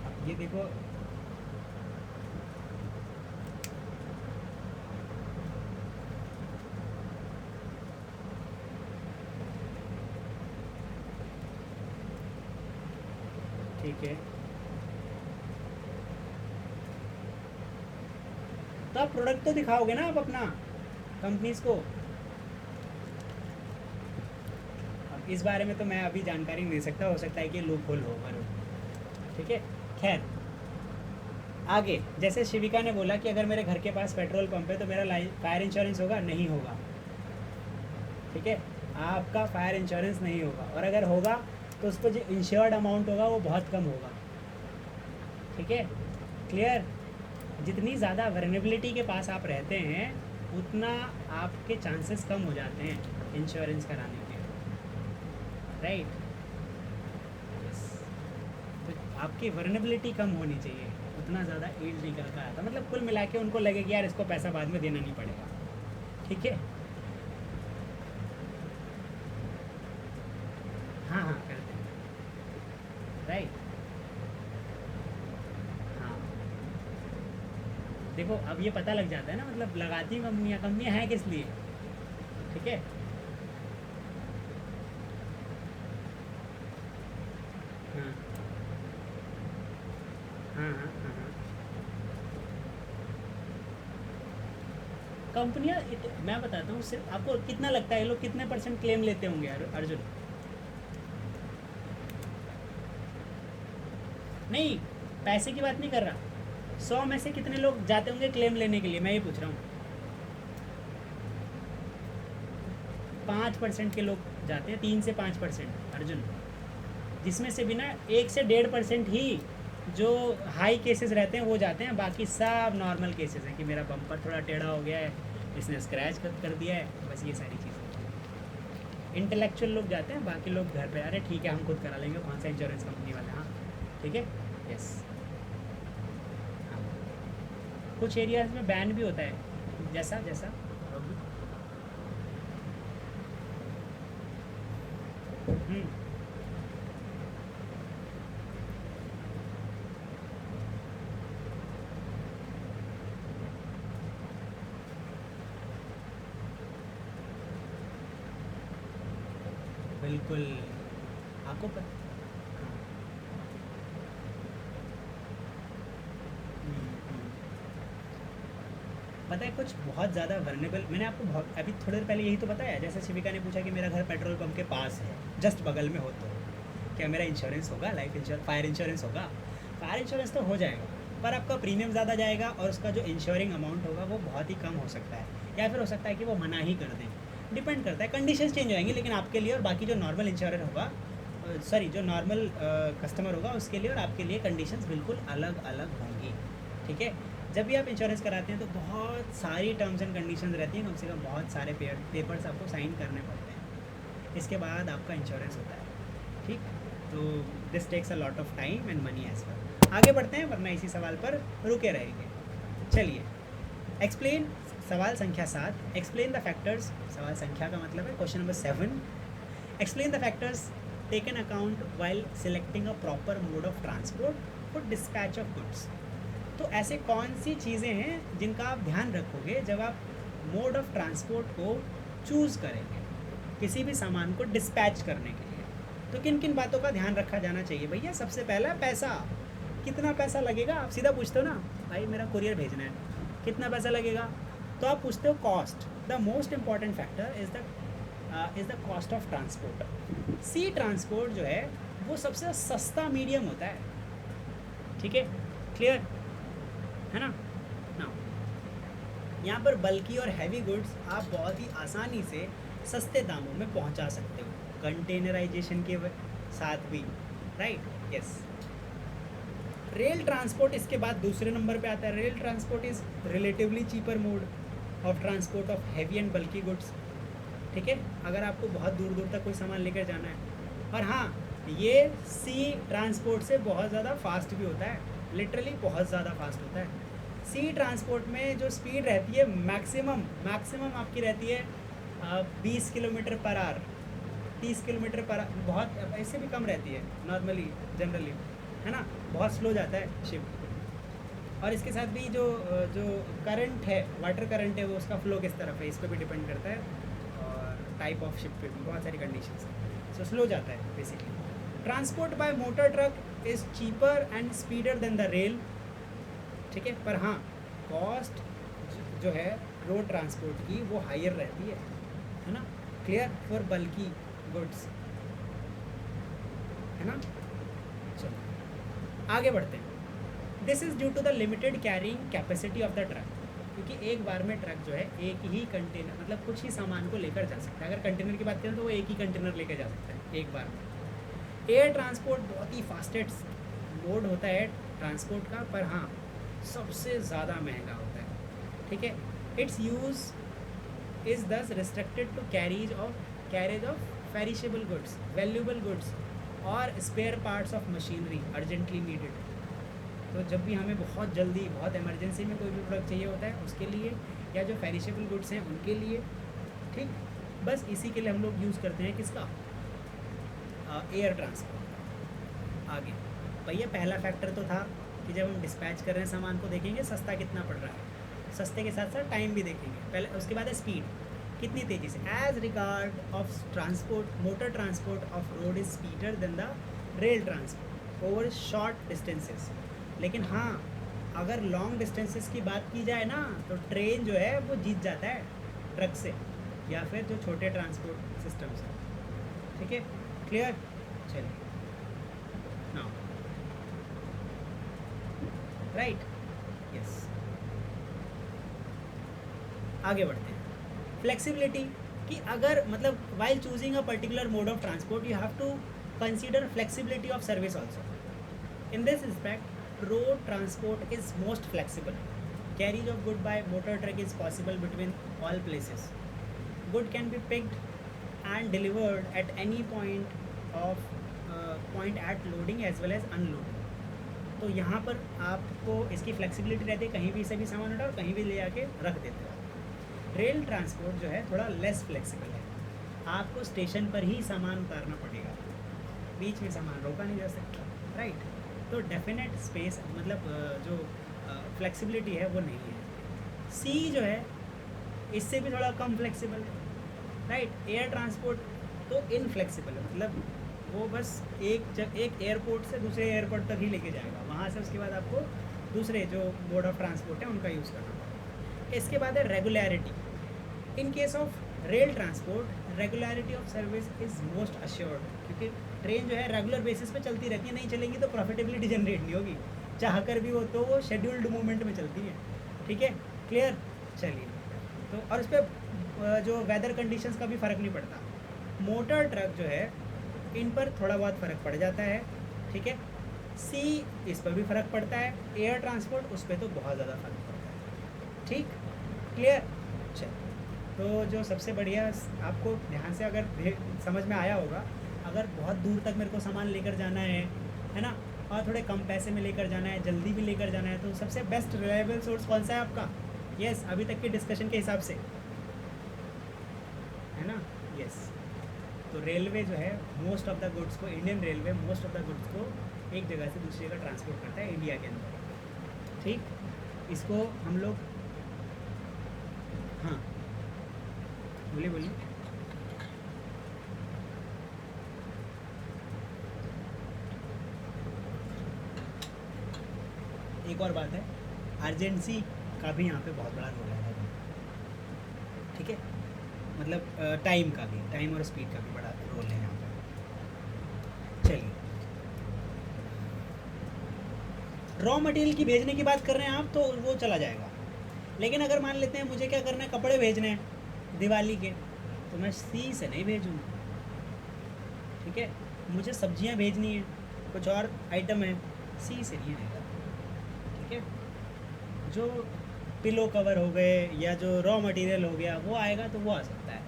अब ये देखो, ठीक है, तो आप प्रोडक्ट तो दिखाओगे ना आप अपना कंपनीज को। अब इस बारे में तो मैं अभी जानकारी नहीं दे सकता, हो सकता है कि लूप होल हो पर, ठीक है। खैर, आगे जैसे शिविका ने बोला कि अगर मेरे घर के पास पेट्रोल पंप है तो मेरा फायर इंश्योरेंस होगा? नहीं होगा, ठीक है, आपका फायर इंश्योरेंस नहीं होगा, और अगर होगा तो उस पर जो इंश्योर्ड अमाउंट होगा वो बहुत कम होगा, ठीक है, क्लियर। जितनी ज़्यादा वर्नेबिलिटी के पास आप रहते हैं उतना आपके चांसेस कम हो जाते हैं इंश्योरेंस कराने के, राइट। तो आपकी वर्नेबिलिटी कम होनी चाहिए, उतना ज़्यादा ईल्ड निकल कर आता, मतलब कुल मिला के उनको लगे कि यार इसको पैसा बाद में देना नहीं पड़ेगा, ठीक है। हाँ हाँ, करते हैं, राइट। हाँ, देखो अब ये पता लग जाता है ना, मतलब लगाती हैं कंपनियाँ हैं किस लिए, ठीक है। हाँ हाँ हाँ हाँ हाँ, कंपनियाँ मैं बताता हूँ, सिर्फ आपको कितना लगता है ये लोग कितने % क्लेम लेते होंगे अर्जुन? नहीं, पैसे की बात नहीं कर रहा, 100 में से कितने लोग जाते होंगे क्लेम लेने के लिए, मैं ये पूछ रहा हूँ। 5% के लोग जाते हैं, 3 से 5% अर्जुन, जिसमें से भी ना 1 से 1.5% ही जो हाई केसेस रहते हैं वो जाते हैं, बाकी सब नॉर्मल केसेस हैं कि मेरा बम्पर थोड़ा टेढ़ा हो गया है, इसने स्क्रैच कर दिया है, बस ये सारी चीज़ें। इंटेलेक्चुअल लोग जाते हैं, बाकी लोग घर पे, अरे ठीक है हम खुद करा लेंगे, कौन सा इंश्योरेंस कंपनी वाले, हाँ ठीक है, यस। हाँ, कुछ एरियाज में बैन भी होता है, जैसा जैसा हम्म, बिल्कुल, आपको हाँ, पता है कुछ बहुत ज़्यादा वर्नेबल, मैंने आपको बहुत अभी थोड़ी देर पहले यही तो बताया, जैसे शिविका ने पूछा कि मेरा घर पेट्रोल पंप के पास है, जस्ट बगल में हो, तो क्या मेरा इंश्योरेंस होगा, लाइफ इंश्योरेंस, फायर इंश्योरेंस होगा? फायर इंश्योरेंस तो हो जाएगा, पर आपका प्रीमियम ज़्यादा जाएगा और उसका जो इंश्योरिंग अमाउंट होगा वो बहुत ही कम हो सकता है, या फिर हो सकता है कि वो मना ही कर दें, डिपेंड करता है, कंडीशंस चेंज हो जाएंगी, लेकिन आपके लिए और बाकी जो नॉर्मल इंश्योरर होगा, सॉरी जो नॉर्मल कस्टमर होगा उसके लिए और आपके लिए कंडीशंस बिल्कुल अलग अलग होंगी, ठीक है। जब भी आप इंश्योरेंस कराते हैं तो बहुत सारी टर्म्स एंड कंडीशंस रहती हैं, कम से कम बहुत सारे पेपर्स आपको साइन करने पड़ते हैं, इसके बाद आपका इंश्योरेंस होता है, ठीक। तो this takes a lot of time and money as well. आगे बढ़ते हैं, वरना इसी सवाल पर रुके रहेंगे। चलिए, एक्सप्लेन, सवाल संख्या 7, एक्सप्लेन द फैक्टर्स, सवाल संख्या का मतलब है question number 7, explain the factors taken account while selecting a proper mode of transport for dispatch of goods. तो ऐसे कौन सी चीज़ें हैं जिनका आप ध्यान रखोगे जब आप मोड ऑफ ट्रांसपोर्ट को चूज़ करेंगे किसी भी सामान को डिस्पैच करने के लिए? तो किन किन बातों का ध्यान रखा जाना चाहिए भैया? सबसे पहला पैसा, कितना पैसा लगेगा? आप सीधा पूछते हो ना, भाई मेरा कुरियर भेजना है, कितना पैसा लगेगा? तो आप पूछते हो cost. The most important factor is the cost of transport. Sea transport जो है वो सबसे सस्ता मीडियम होता है, ठीक है, क्लियर है ना। यहाँ पर बल्कि और हैवी गुड्स आप बहुत ही आसानी से सस्ते दामों में पहुँचा सकते हो कंटेनराइजेशन के साथ भी, राइट, यस। रेल ट्रांसपोर्ट इसके बाद दूसरे नंबर पे आता है। Rail transport is relatively cheaper mode of transport of heavy and bulky goods, ठीक है, अगर आपको बहुत दूर दूर तक कोई सामान लेकर जाना है। और हाँ, ये सी ट्रांसपोर्ट से बहुत ज़्यादा फास्ट भी होता है, लिटरली बहुत ज़्यादा फास्ट होता है। सी ट्रांसपोर्ट में जो स्पीड रहती है मैक्सिमम आपकी रहती है 20 किलोमीटर पर आवर, 30 किलोमीटर पर, बहुत ऐसे भी कम रहती है नॉर्मली, जनरली, है ना, बहुत स्लो जाता है शिप। और इसके साथ भी जो करंट है, वाटर करंट है, वो उसका फ्लो किस तरफ है इस पर भी डिपेंड करता है, और टाइप ऑफ शिप पे भी बहुत सारी कंडीशंस हैं, सो स्लो जाता है basically. Transport by motor truck is cheaper and speeder than the rail, ठीक है, पर हाँ कॉस्ट जो है रोड ट्रांसपोर्ट की वो हायर रहती है ना, क्लियर, फॉर बल्की गुड्स, है ना। चलो आगे बढ़ते हैं। This is due to the limited carrying capacity of the truck, क्योंकि एक बार में ट्रक जो है एक ही कंटेनर, मतलब कुछ ही सामान को लेकर जा सकता है। अगर कंटेनर की बात करें तो वो एक ही कंटेनर लेकर जा सकता है एक बार में। एयर ट्रांसपोर्ट बहुत ही फास्टेस्ट मोड होता है ट्रांसपोर्ट का, पर हाँ सबसे ज़्यादा महंगा होता है, ठीक है। Its use is thus restricted to carriage of perishable goods, valuable goods और spare parts of machinery urgently needed. तो जब भी हमें बहुत जल्दी, बहुत इमरजेंसी में कोई भी प्रोडक्ट चाहिए होता है उसके लिए, या जो पेरिशेबल गुड्स हैं उनके लिए, ठीक, बस इसी के लिए हम लोग यूज़ करते हैं किसका, एयर ट्रांसपोर्ट। आगे भैया पहला फैक्टर तो था कि जब हम डिस्पैच कर रहे हैं सामान को देखेंगे सस्ता कितना पड़ रहा है, सस्ते के साथ साथ टाइम भी देखेंगे पहले, उसके बाद है स्पीड, कितनी तेज़ी से। As regard of transport, motor transport of road is speeder than the rail transport over short distances. लेकिन हाँ, अगर लॉन्ग डिस्टेंसेस की बात की जाए ना, तो ट्रेन जो है वो जीत जाता है ट्रक से, या फिर जो छोटे ट्रांसपोर्ट सिस्टम से, ठीक है, क्लियर। चलिए नाउ, राइट, यस, आगे बढ़ते हैं। फ्लेक्सिबिलिटी, कि अगर मतलब while choosing a particular mode of transport you have to consider flexibility of service also. In this respect road transport is most flexible. Carriage of good by motor truck is possible between all places. Good can be picked and delivered at any point at loading as well as unloading। तो यहाँ पर आपको इसकी flexibility रहती है, कहीं भी से भी सामान उठाओ, कहीं भी ले आके रख देते हो। रेल ट्रांसपोर्ट जो है थोड़ा लेस फ्लेक्सिबल है, आपको स्टेशन पर ही सामान उतारना पड़ेगा, बीच में सामान रोका नहीं जा सकता, राइट। तो डेफिनेट स्पेस, मतलब जो फ्लेक्सिबिलिटी है वो नहीं है। सी जो है इससे भी थोड़ा कम फ्लेक्सिबल है, राइट। एयर ट्रांसपोर्ट तो इनफ्लेक्सिबल है, मतलब वो बस एक एयरपोर्ट से दूसरे एयरपोर्ट तक ही लेके जाएगा, वहाँ से उसके बाद आपको दूसरे जो मोड ऑफ ट्रांसपोर्ट है उनका यूज़ करना पड़ेगा। इसके बाद है regularity. In case of rail transport regularity of service is most assured, क्योंकि ट्रेन जो है रेगुलर बेसिस पे चलती रहती है, नहीं चलेंगी तो प्रॉफिटेबिलिटी जनरेट नहीं होगी, चाह कर भी हो तो वो शेड्यूल्ड मूवमेंट में चलती है, ठीक है, क्लियर। चलिए, तो और उस पर जो वेदर कंडीशंस का भी फ़र्क नहीं पड़ता। मोटर ट्रक जो है इन पर थोड़ा बहुत फ़र्क पड़ जाता है, ठीक है। सी इस पर भी फ़र्क पड़ता है, एयर ट्रांसपोर्ट उस पर तो बहुत ज़्यादा फ़र्क पड़ता है, ठीक, क्लियर। चल, तो जो सबसे बढ़िया आपको ध्यान से अगर समझ में आया होगा, अगर बहुत दूर तक मेरे को सामान लेकर जाना है ना, और थोड़े कम पैसे में लेकर जाना है, जल्दी भी लेकर जाना है, तो सबसे बेस्ट रिलायबल सोर्स कौन सा है आपका? यस, अभी तक के डिस्कशन के हिसाब से, है ना, यस। तो रेलवे जो है मोस्ट ऑफ द गुड्स को, Indian railway most of the goods को एक जगह से दूसरी जगह ट्रांसपोर्ट करता है इंडिया के अंदर, ठीक। इसको हम लोग, हाँ बोलिए बोलिए। एक और बात है, अर्जेंसी का भी यहाँ पे बहुत बड़ा रोल है, ठीक है, मतलब टाइम का भी, टाइम और स्पीड का भी बड़ा रोल है यहाँ पे। चलिए, रॉ मटेरियल की भेजने की बात कर रहे हैं आप, तो वो चला जाएगा। लेकिन अगर मान लेते हैं मुझे क्या करना है, कपड़े भेजने हैं दिवाली के, तो मैं सी से नहीं भेजूँगा, ठीक है, मुझे सब्जियां भेजनी है, कुछ और आइटम है, सी से नहीं आएगा। ठीक है, जो पिलो कवर हो गए या जो रॉ मटेरियल हो गया वो आएगा तो वो आ सकता है,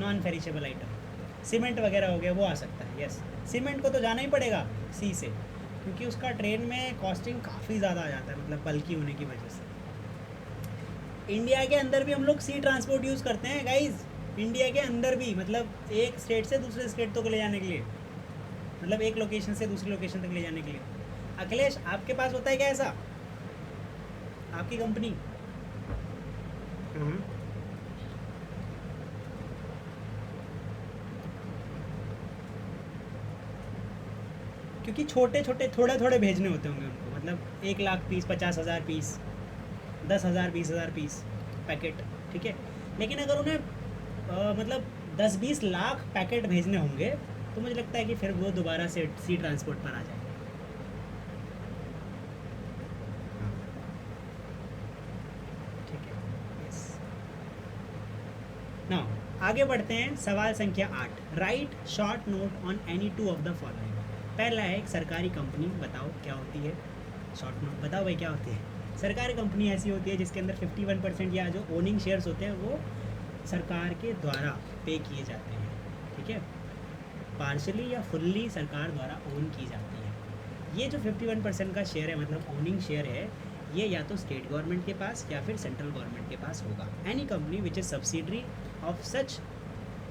नॉन पेरिशेबल आइटम। सीमेंट वगैरह हो गया वो आ सकता है, यस। सीमेंट को तो जाना ही पड़ेगा सी से, क्योंकि उसका ट्रेन में कॉस्टिंग काफ़ी ज़्यादा आ जाता है, मतलब बल्कि होने की वजह से। इंडिया के अंदर भी हम लोग सी ट्रांसपोर्ट यूज़ करते हैं गाइज, इंडिया के अंदर भी, मतलब एक स्टेट से दूसरे स्टेट तक ले जाने के लिए, मतलब एक लोकेशन से दूसरी लोकेशन तक ले जाने के लिए। अखिलेश, आपके पास होता है क्या ऐसा, आपकी कंपनी? क्योंकि छोटे छोटे थोड़े थोड़े भेजने होते होंगे उनको, मतलब 1 lakh piece, 50,000 piece, 10,000, 20,000 piece packet. ठीक है, लेकिन अगर उन्हें मतलब 10-20 लाख पैकेट भेजने होंगे तो मुझे लगता है कि फिर वो दोबारा से सी ट्रांसपोर्ट पर आ जाए। ठीक है, यस। नाउ आगे बढ़ते हैं, सवाल संख्या 8। Right short note on any two of the following. पहला है एक सरकारी कंपनी, बताओ क्या होती है। शॉर्ट नोट बताओ भाई क्या होती है। सरकारी कंपनी ऐसी होती है जिसके अंदर 51% या जो ओनिंग शेयर्स होते हैं वो सरकार के द्वारा पे किए जाते हैं। ठीक है, पार्शली या फुल्ली सरकार द्वारा ओन की जाती है। ये जो 51% का शेयर है, मतलब ओनिंग शेयर है, ये या तो स्टेट गवर्नमेंट के पास या फिर सेंट्रल गवर्नमेंट के पास होगा। Any company which is subsidiary of such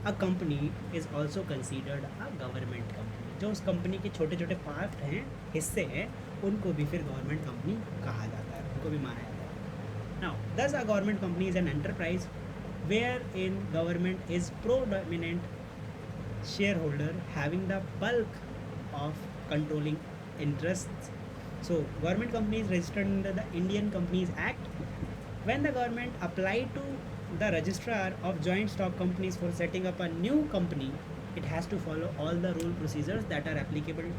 a company is also considered a government company. जो उस कंपनी के छोटे छोटे पार्ट हैं, हिस्से हैं, उनको भी फिर गवर्नमेंट कंपनी कहा जाता है, उनको भी माना जाता है। Now this a government company is an enterprise where in government is predominant shareholder having the bulk of controlling interests. So government company is registered under the Indian Companies Act. When the government applied to the registrar of joint stock companies for setting up a new company, it has to follow all the rule procedures that are applicable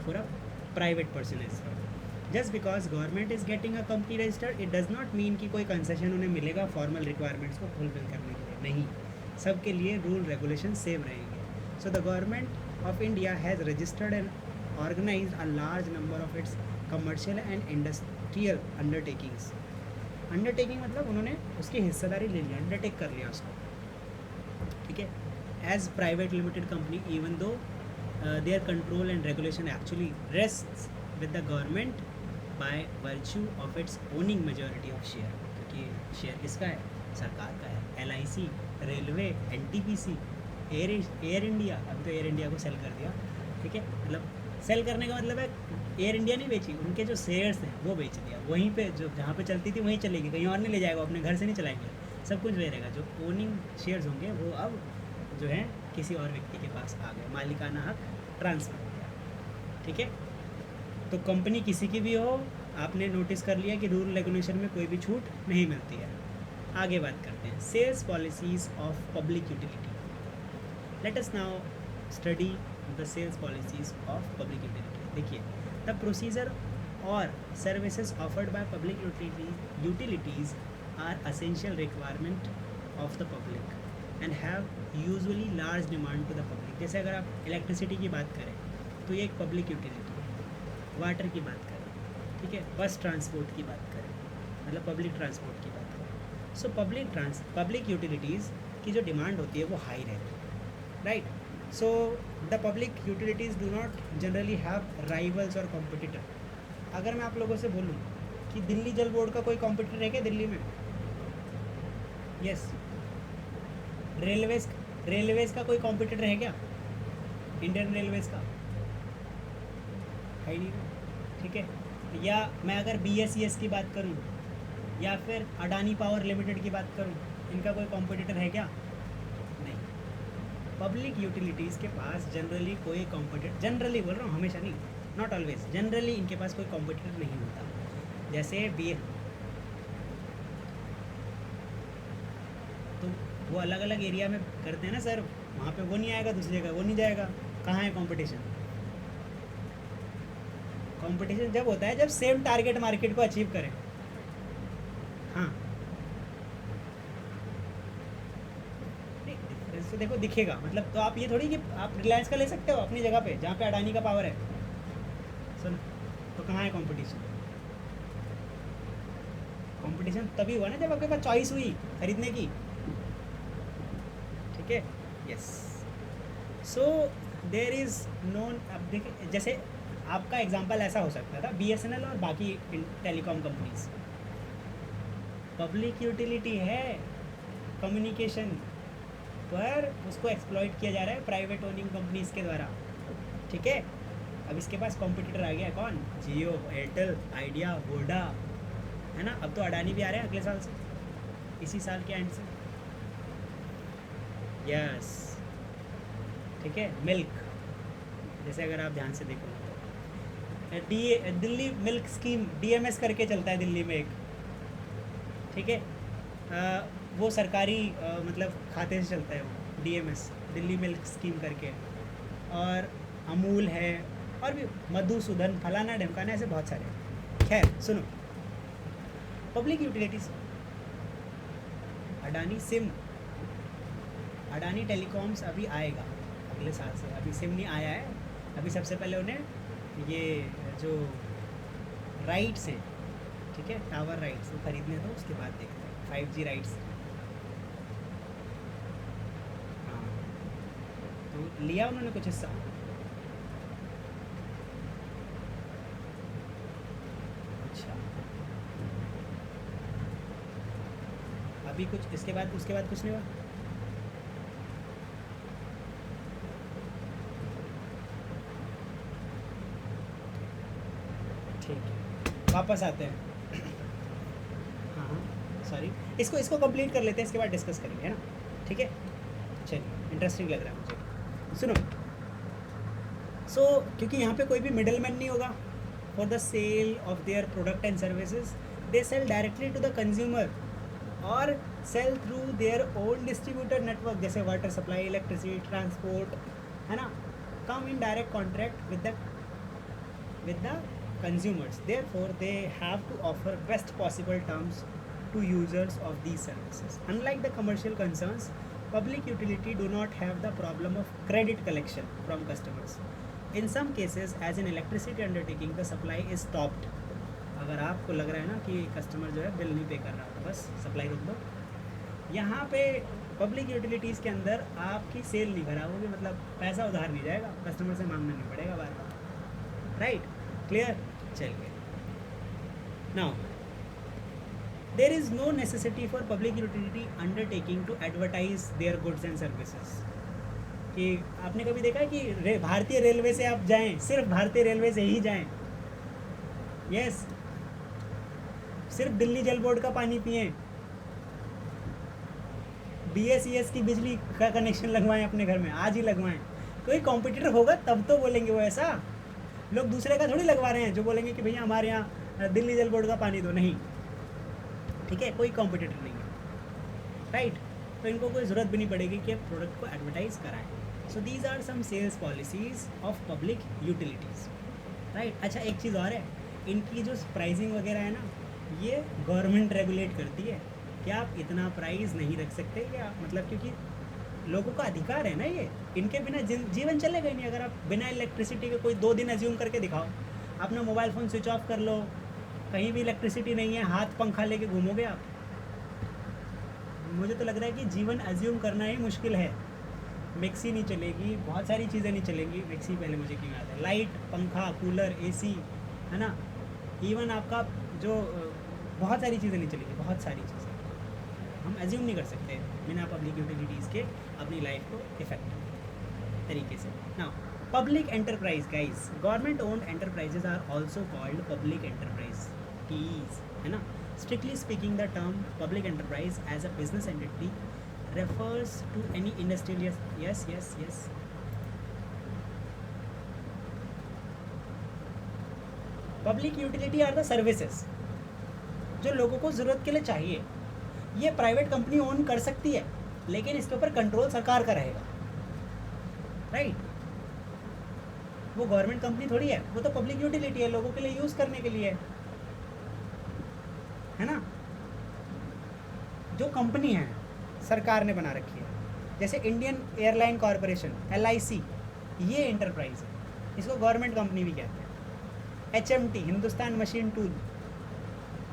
for a private person as well. Just because government is getting a company registered, it does not mean कि कोई concession उन्हें मिलेगा formal requirements को fulfil करने के लिए, नहीं, सबके लिए रूल रेगुलेशन सेम रहेंगे। So the government of India has registered and organized a large number of its commercial and industrial undertakings. Undertaking मतलब उन्होंने उसकी हिस्सेदारी ले लिया, अंडरटेक कर लिया उसको। ठीक है, as private limited company, even though their control and regulation actually rests with the government by virtue of its owning majority of share। क्योंकि शेयर किसका है, सरकार का है। LIC, railway, NTPC, air India, अभी तो एयर इंडिया को cell कर दिया। ठीक है, मतलब सेल करने का मतलब है एयर इंडिया नहीं बेची, उनके जो शेयर्स हैं वो बेच दिया, वहीं पे जो जहाँ पे चलती थी वहीं चलेगी, कहीं और नहीं ले जाएगा, अपने घर से नहीं चलाएंगे, सब कुछ ले रहेगा। जो ओनिंग शेयर्स होंगे वो अब जो है किसी और व्यक्ति के पास आ गए, मालिकाना हक ट्रांसफ़र हो गया। ठीक है, तो कंपनी किसी की भी हो, आपने नोटिस कर लिया कि रूल रेगुलेशन में कोई भी छूट नहीं मिलती है। आगे बात करते हैं, sales policies of public utility. Let us now study the sales policies of public utility. देखिए, the procedure or services offered by public utilities are essential requirement of the public and have usually large demand to the public. जैसे अगर आप electricity की बात करें तो ये एक पब्लिक यूटिलिटी है, वाटर की बात करें, ठीक है, बस ट्रांसपोर्ट की बात करें, मतलब पब्लिक ट्रांसपोर्ट की बात करें। सो पब्लिक यूटिलिटीज़ की जो डिमांड होती है वो हाई रहती है, right? So the public utilities do not generally have rivals or competitor. अगर मैं आप लोगों से बोलूँ कि दिल्ली जल बोर्ड का कोई कॉम्पिटिटर है क्या दिल्ली में? यस। रेलवेज़ का कोई कॉम्पिटिटर है क्या इंडियन रेलवेज़ का? है नहीं, ठीक है। या मैं अगर BSES की बात करूँ या फिर अडानी पावर लिमिटेड की बात करूँ, इनका कोई कॉम्पिटिटर है क्या? पब्लिक यूटिलिटीज़ के पास जनरली कोई कॉम्पिटिटर, जनरली बोल रहा हूँ, हमेशा नहीं, नॉट ऑलवेज, जनरली इनके पास कोई कॉम्पिटिटर नहीं होता। जैसे तो वो अलग अलग एरिया में करते हैं ना सर, वहाँ पे वो नहीं आएगा, दूसरी जगह वो नहीं जाएगा, कहाँ है कंपटीशन? कंपटीशन जब होता है जब सेम टारगेट मार्केट को अचीव करें। हाँ, डिफरेंस तो देखो दिखेगा, मतलब तो आप ये थोड़ी कि आप रिलायंस का ले सकते हो अपनी जगह पे जहाँ पे अडानी का पावर है। सुन, तो कहाँ है कंपटीशन? कंपटीशन तभी हुआ ना जब आपके पास चॉइस हुई खरीदने की, ठीक है। Yes, so there is known. अब देखिए, जैसे आपका एग्जांपल ऐसा हो सकता था BSNL और बाकी टेलीकॉम कंपनीज, पब्लिक यूटिलिटी है कम्युनिकेशन, पर उसको एक्सप्लॉइट किया जा रहा है प्राइवेट ओनिंग कंपनीज के द्वारा, ठीक है। अब इसके पास कॉम्पिटिटर आ गया, कौन? जियो, एयरटेल, आइडिया, वोडा, है ना। अब तो अडानी भी आ रहे हैं अगले साल से, इसी साल के एंड से। यस, ठीक है। मिल्क, जैसे अगर आप ध्यान से देखो तो दिल्ली मिल्क स्कीम, DMS करके चलता है दिल्ली में एक, ठीक है। वो सरकारी मतलब खाते से चलता है वो DMS, दिल्ली मिल्क स्कीम करके। और अमूल है, और भी मधुसूदन, फलाना ढमकाना, ऐसे बहुत सारे। खैर सुनो, public utilities, Adani SIM, Adani telecoms अभी आएगा अगले साल से, अभी सिम नहीं आया है। अभी सबसे पहले उन्हें ये जो राइट्स हैं, ठीक है, टावर राइट्स वो खरीदने दो, उसके बाद देखते हैं 5G राइट्स। हाँ, तो लिया उन्होंने कुछ हिस्सा। अच्छा, अभी कुछ इसके बाद, उसके बाद कुछ नहीं हुआ। ठीक है, वापस आते हैं। हाँ हाँ, सॉरी, इसको कंप्लीट कर लेते हैं, इसके बाद डिस्कस करेंगे, है ना, ठीक है। चलिए, इंटरेस्टिंग लग रहा है मुझे। सुनो, सो क्योंकि यहाँ पे कोई भी मिडल मैन नहीं होगा for the sale of their product and services, they sell directly to the consumer और sell through their own distributor network, जैसे वाटर सप्लाई, इलेक्ट्रिसिटी, ट्रांसपोर्ट, है ना, come in direct contract with the consumers. Therefore, they have to offer best possible terms to users of these services. Unlike the commercial concerns, public utility do not have the problem of credit collection from customers. In some cases, as in electricity undertaking, the supply is stopped. अगर आपको लग रहा है ना कि customer जो है bill नहीं पे कर रहा, तो बस सप्लाई रोक दो। यहाँ पे पब्लिक यूटिलिटीज़ के अंदर आपकी सेल नहीं खराब होगी, मतलब पैसा उधार नहीं जाएगा, कस्टमर से मांगना नहीं पड़ेगा बार बार, राइट, क्लियर। चलिए, now there is no necessity for public utility undertaking to advertise their goods and services. कि आपने कभी देखा है कि भारतीय रेलवे से आप जाएं, सिर्फ भारतीय रेलवे से ही जाएं, यस, सिर्फ दिल्ली जल बोर्ड का पानी पिएं, BSES की बिजली का कनेक्शन लगवाएं अपने घर में, आज ही लगवाएं। कोई कॉम्पिटिटर होगा तब तो बोलेंगे वो ऐसा, लोग दूसरे का थोड़ी लगवा रहे हैं जो बोलेंगे कि भैया हमारे यहाँ दिल्ली जल बोर्ड का पानी दो, नहीं, ठीक है, कोई कॉम्पिटिटर नहीं है, राइट। तो इनको कोई ज़रूरत भी नहीं पड़ेगी कि प्रोडक्ट को एडवर्टाइज कराएं। So these are some sales policies of public utilities, right. अच्छा, एक चीज़ और है, इनकी जो प्राइसिंग वगैरह है ना, ये गवर्नमेंट रेगुलेट करती है कि आप इतना प्राइस नहीं रख सकते, या मतलब क्योंकि लोगों का अधिकार है ना ये, इनके बिना जीवन चलेगा ही नहीं। अगर आप बिना इलेक्ट्रिसिटी के कोई 2 दिन एज्यूम करके दिखाओ, अपना मोबाइल फ़ोन स्विच ऑफ कर लो, कहीं भी इलेक्ट्रिसिटी नहीं है, हाथ पंखा लेके घूमोगे आप, मुझे तो लग रहा है कि जीवन एज्यूम करना ही मुश्किल है। मिक्सी नहीं चलेगी, बहुत सारी चीज़ें नहीं चलेंगी। मिक्सी पहले मुझे क्यों याद है, लाइट, पंखा, कूलर, AC, है ना, इवन आपका जो बहुत सारी चीज़ें नहीं चलेगी, बहुत सारी चीज़ें हम एज्यूम नहीं कर सकते बिना पब्लिक यूटिलिटीज़ के अपनी लाइफ को इफेक्टिव तरीके से। Now public enterprise guys, government owned enterprises are also called public enterprise, PEs, है ना। Strictly speaking the term public enterprise as a business entity refers to any industrial, yes, public utility are the services जो लोगों को ज़रूरत के लिए चाहिए। ये प्राइवेट कंपनी ओन कर सकती है, लेकिन इसके ऊपर कंट्रोल सरकार का रहेगा, राइट। वो गवर्नमेंट कंपनी थोड़ी है, वो तो पब्लिक यूटिलिटी है, लोगों के लिए यूज़ करने के लिए, है ना। जो कंपनी है सरकार ने बना रखी है, जैसे इंडियन एयरलाइन कॉरपोरेशन LIC, ये एंटरप्राइज है, इसको गवर्नमेंट कंपनी भी कहते हैं। HMT Hindustan machine tool,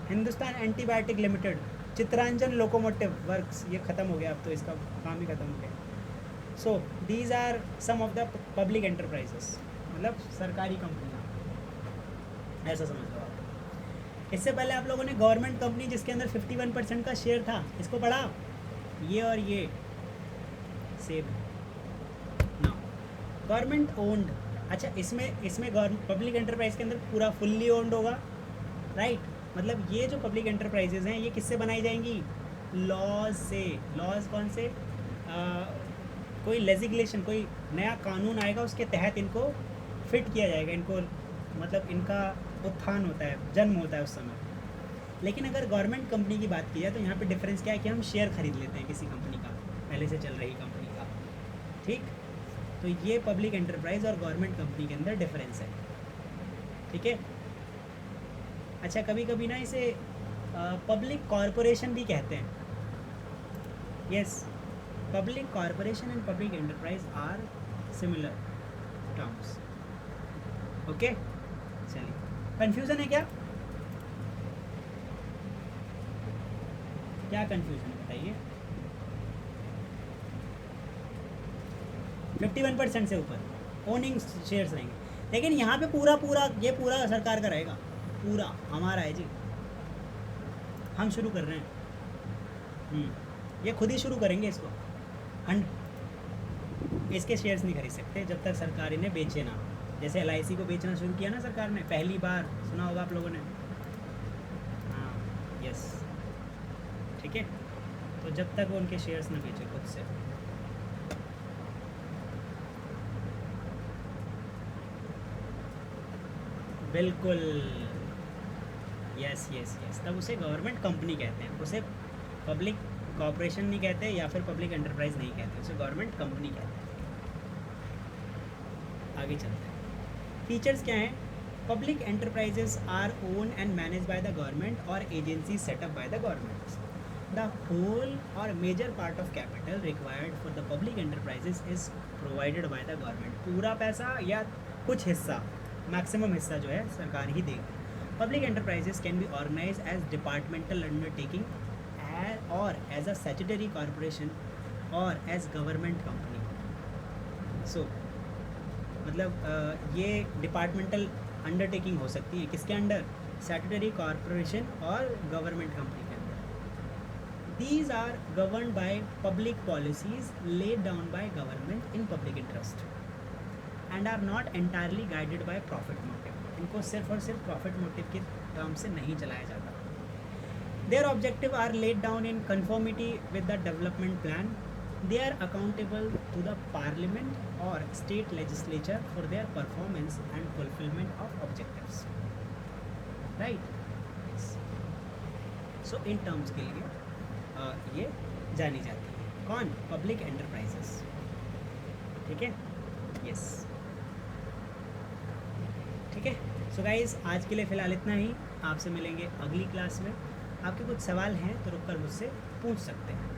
Hindustan antibiotic limited, Chittaranjan locomotive works, ये ख़त्म हो गया, अब तो इसका काम ही ख़त्म हो गया। So these are some of the public enterprises, मतलब सरकारी कंपनियाँ, ऐसा समझ लो आप। इससे पहले आप लोगों ने गवर्नमेंट कंपनी जिसके अंदर 51% का शेयर था, इसको पढ़ा, ये और ये सेम ना, गवर्नमेंट ओन्ड। अच्छा, इसमें पब्लिक एंटरप्राइज के अंदर पूरा फुल्ली ओन्ड होगा, राइट। मतलब ये जो पब्लिक एंटरप्राइजेज हैं ये किससे बनाई जाएंगी? लॉज से। लॉज कौन से? कोई लेजिस्लेशन, कोई नया कानून आएगा, उसके तहत इनको फिट किया जाएगा, इनको मतलब इनका उत्थान होता है, जन्म होता है उस समय। लेकिन अगर गवर्नमेंट कंपनी की बात की जाए तो यहाँ पे डिफरेंस क्या है कि हम शेयर खरीद लेते हैं किसी कंपनी का, पहले से चल रही कंपनी का, ठीक। तो ये पब्लिक एंटरप्राइज और गवर्नमेंट कंपनी के अंदर डिफरेंस है, ठीक है। अच्छा, कभी कभी ना इसे पब्लिक कॉरपोरेशन भी कहते हैं। Yes, public corporation and public enterprise are similar terms, okay. चलिए, कंफ्यूजन है क्या? क्या कंफ्यूजन है बताइए? 51% से ऊपर ओनिंग शेयर्स रहेंगे, लेकिन यहाँ पे ये पूरा सरकार का रहेगा, पूरा हमारा है जी, हम शुरू कर रहे हैं। ये खुद ही शुरू करेंगे इसको, इसके शेयर्स नहीं खरीद सकते जब तक सरकार इन्हें बेचे ना। जैसे LIC को बेचना शुरू किया ना सरकार ने, पहली बार सुना होगा आप लोगों ने, हाँ, यस, ठीक है। तो जब तक वो उनके शेयर्स ना बेचे खुद से, बिल्कुल, यस यस यस, तब उसे गवर्नमेंट कंपनी कहते हैं, उसे पब्लिक कॉर्पोरेशन नहीं कहते या फिर पब्लिक एंटरप्राइज नहीं कहते, उसे गवर्नमेंट कंपनी कहते हैं। आगे चलते हैं, फीचर्स क्या हैं? Public enterprises are owned and managed by the government और agencies set up by the government. The whole or major part of capital required for the public enterprises is provided by the government. पूरा पैसा या कुछ हिस्सा, maximum हिस्सा जो है सरकार ही देगी। Public enterprises can be organize as departmental undertaking और एज अ स्टैट्यूटरी कॉरपोरेशन और एज गवर्नमेंट कंपनी। सो मतलब ये डिपार्टमेंटल अंडरटेकिंग हो सकती है किसके अंडर? स्टैट्यूटरी कॉरपोरेशन और गवर्नमेंट कंपनी के अंदर। These are govern by public policies laid down by government in public interest and are not entirely guided by profit motive. इनको सिर्फ और सिर्फ प्रॉफिट मोटिव के टर्म से नहीं चलाया जाता। Their objective are laid down in conformity with the development plan. They are accountable to the parliament or state legislature for their performance and fulfillment of objectives, right? Yes. So in terms के लिए ये जानी जाती है, कौन? Public enterprises, ठीक है, yes, ठीक है। सो गाइज, आज के लिए फ़िलहाल इतना ही, आपसे मिलेंगे अगली क्लास में। आपके कुछ सवाल हैं तो रुक कर मुझसे पूछ सकते हैं।